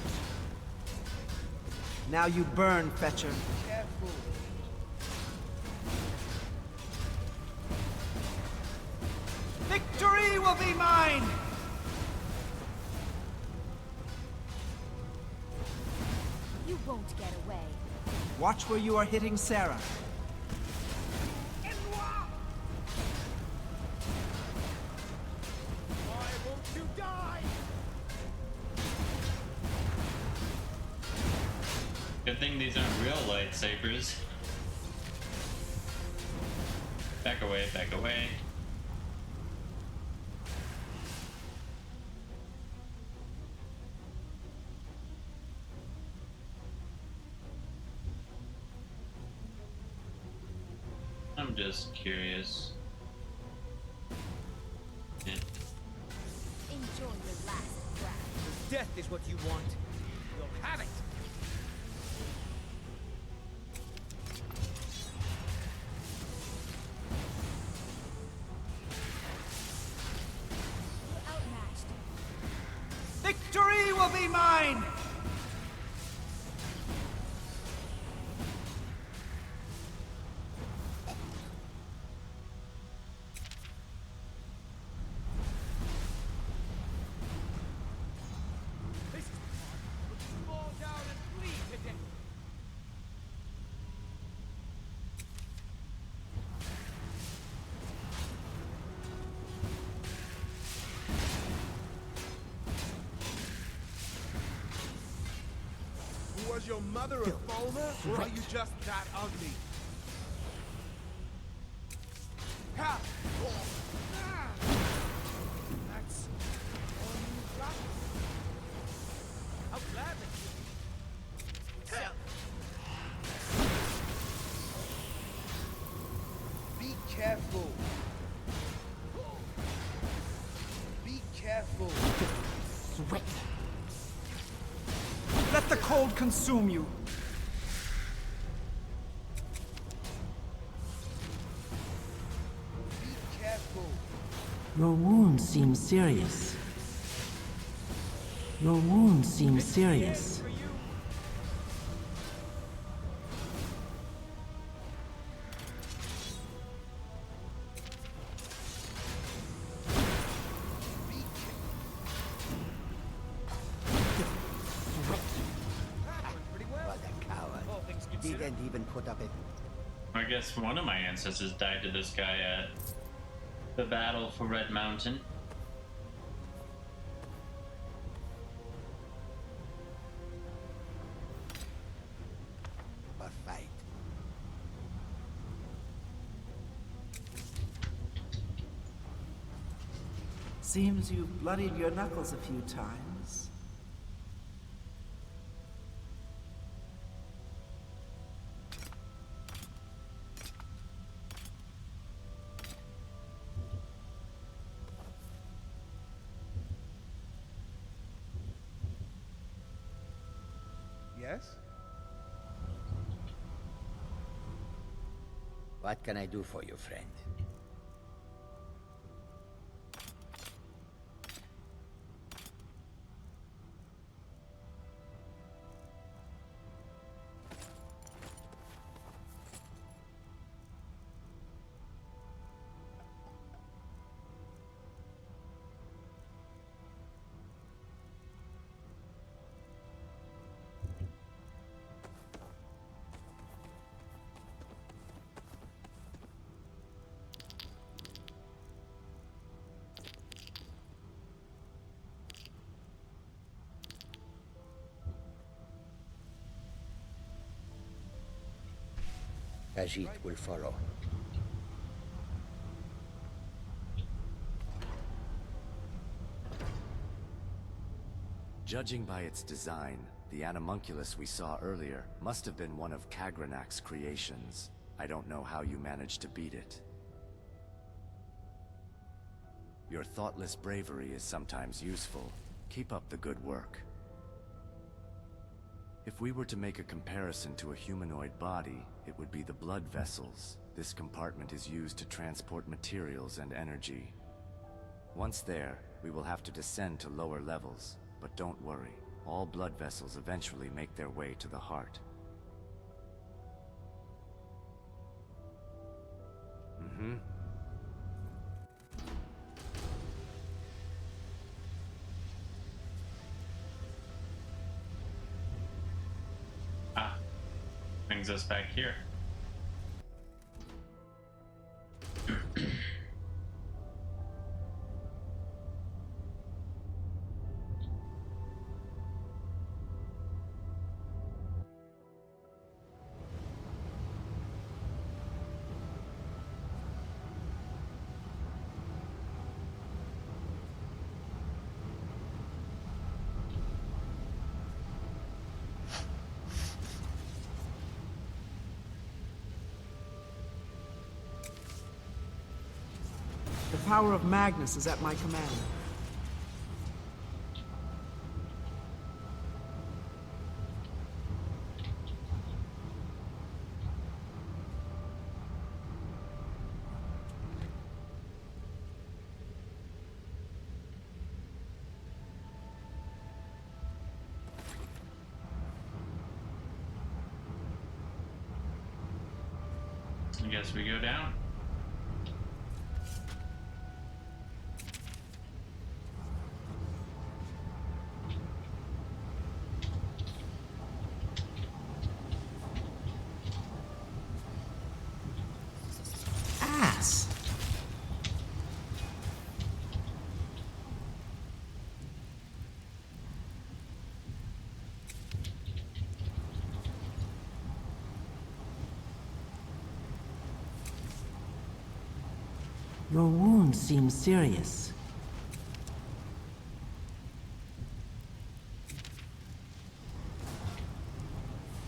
Now you burn, Fetcher. Careful! Victory will be mine! won't get away. Watch where you are hitting Sarah. Why won't you die? Good thing these aren't real lightsabers. Back away, back away. I'm just curious. Yeah. Enjoy your last breath. Death is what you want. You'll have it. You're outmatched. Victory will be mine! This is the part where you fall down and bleed to death. Was your mother a Fulmer, or are you just that ugly? Ha! Ah! That's all you got? How glad that you... Be careful. Be careful. Sweat. Let the cold consume you. Be careful. Your wound seems serious. Your wound seems serious. Didn't even put up a... I guess one of my ancestors died to this guy at the battle for Red Mountain. Or fight. Seems you've bloodied your knuckles a few times. Yes? What can I do for you, friend? Ajit will follow. Judging by its design, the animunculus we saw earlier must have been one of Kagranak's creations. I don't know how you managed to beat it. Your thoughtless bravery is sometimes useful. Keep up the good work. If we were to make a comparison to a humanoid body, it would be the blood vessels. This compartment is used to transport materials and energy. Once there, we will have to descend to lower levels, but don't worry. All blood vessels eventually make their way to the heart. Ah, brings us back here. The power of Magnus is at my command. I guess we go down. Ass! Your wound seems serious.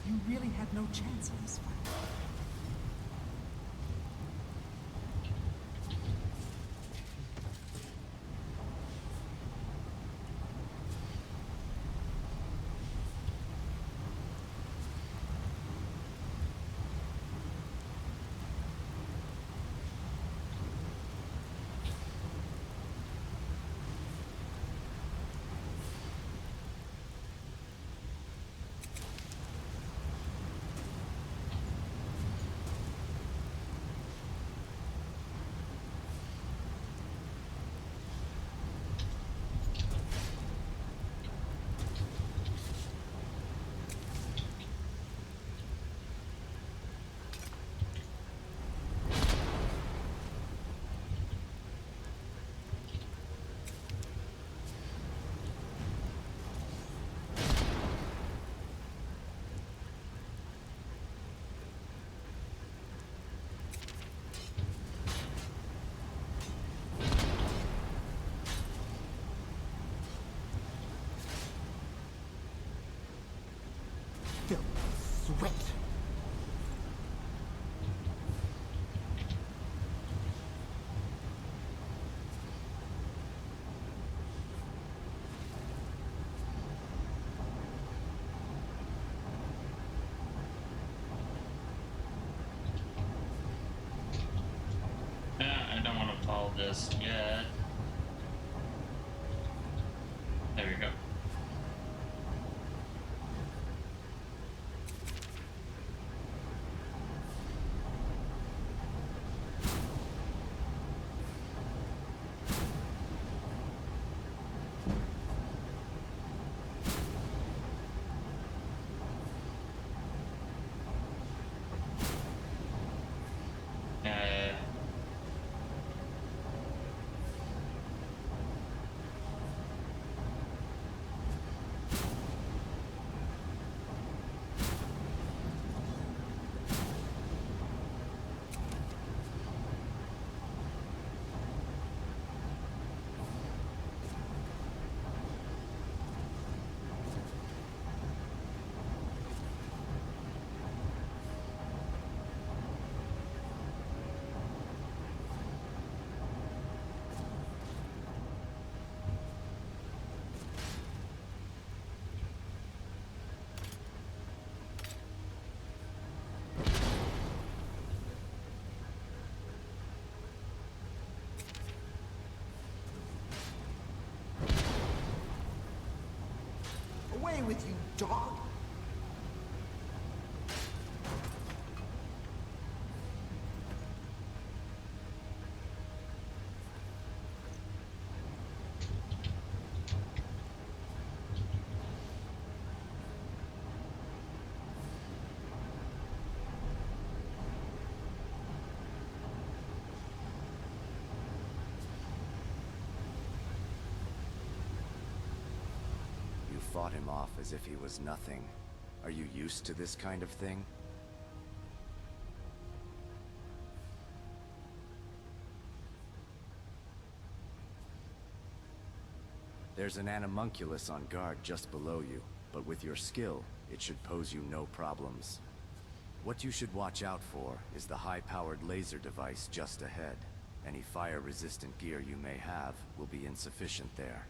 You really had no chance in this fight. Sweat. I don't want to follow this yet. There we go. Away with you, dog! fought him off as if he was nothing. Are you used to this kind of thing? There's an animunculus on guard just below you, but with your skill, it should pose you no problems. What you should watch out for is the high-powered laser device just ahead. Any fire-resistant gear you may have will be insufficient there.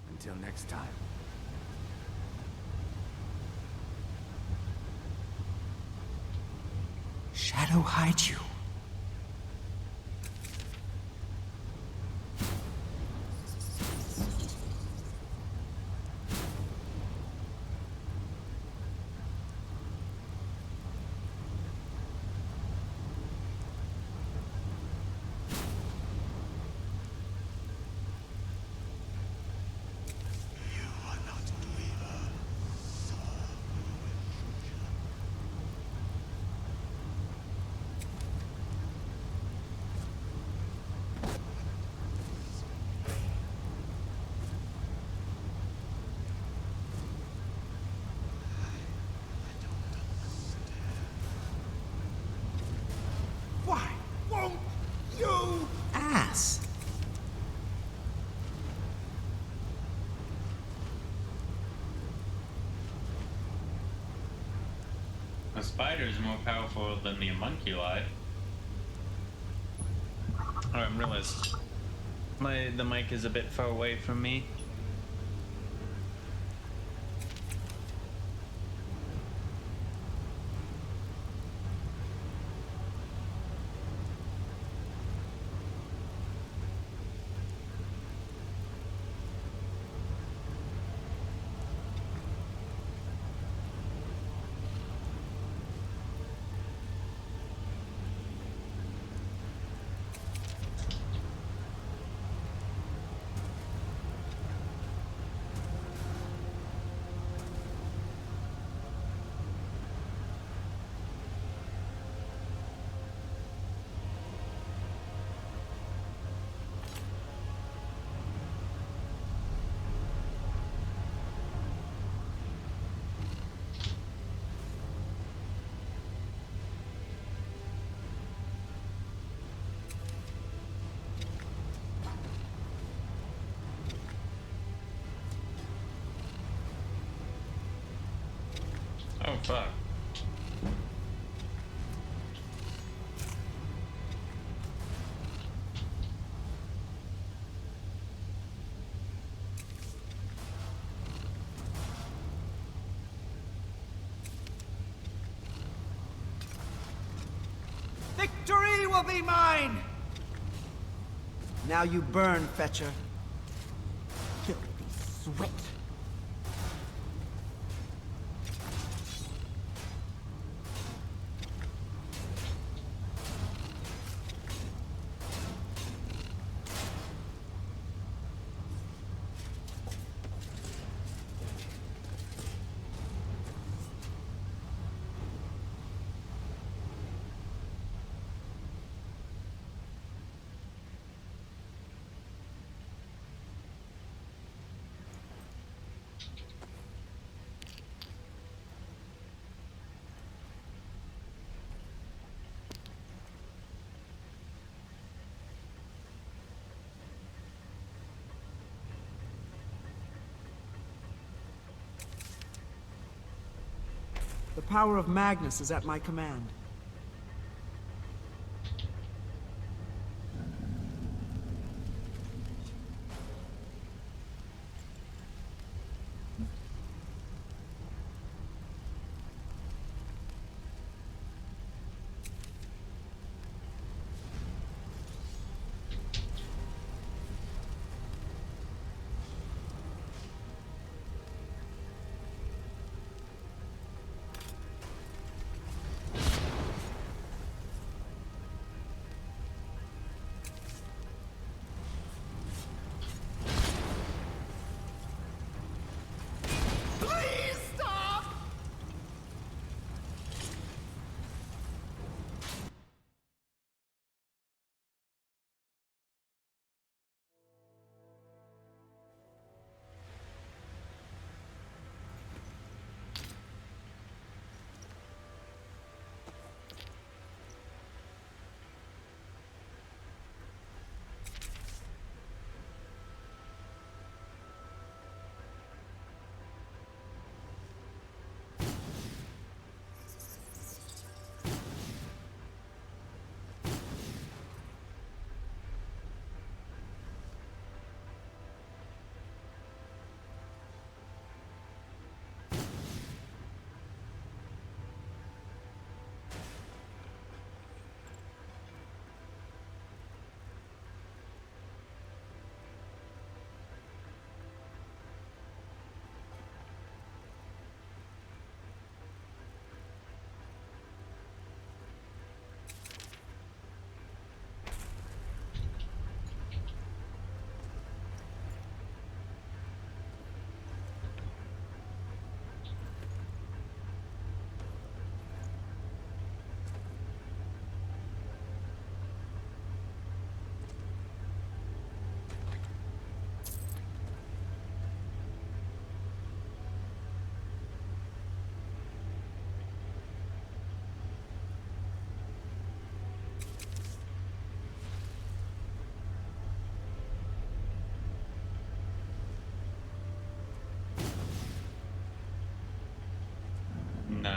Until next time. Shadow hides you. Why won't you? Ass. A spider is more powerful than the homunculi. Oh, I realized the mic is a bit far away from me. Oh, fuck. Victory will be mine! Now you burn, Fetcher. Filthy sweat. The power of Magnus is at my command.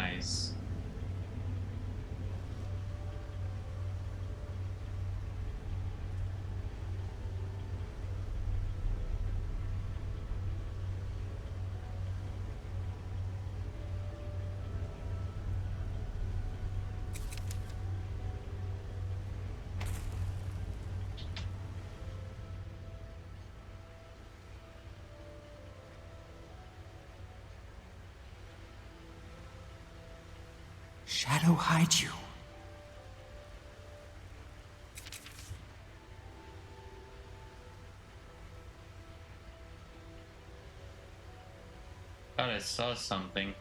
Nice. Shadow hides you. Thought I saw something.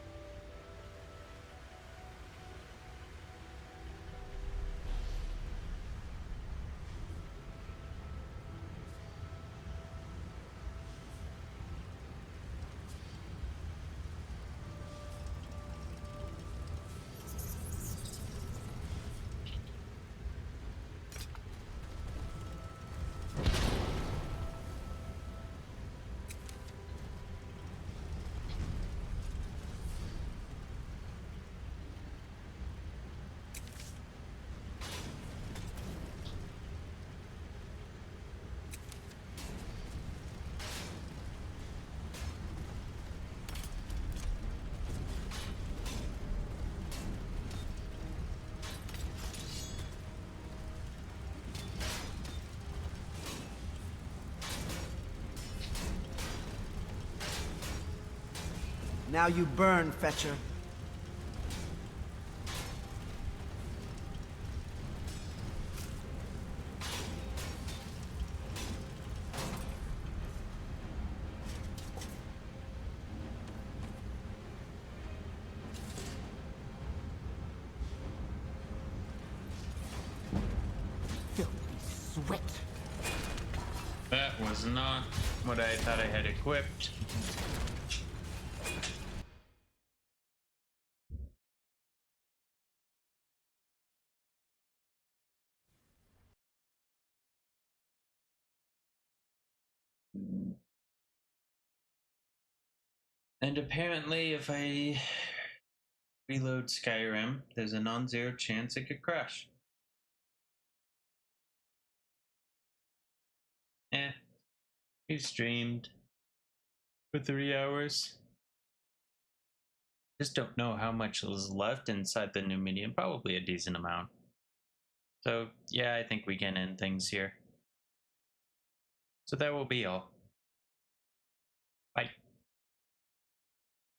Now you burn, Fetcher. Filthy sweat. That was not what I thought I had equipped. And apparently, if I reload Skyrim, there's a non-zero chance it could crash. We streamed for 3 hours. Just don't know how much is left inside the Numidium. Probably a decent amount. So yeah, I think we can end things here. So that will be all.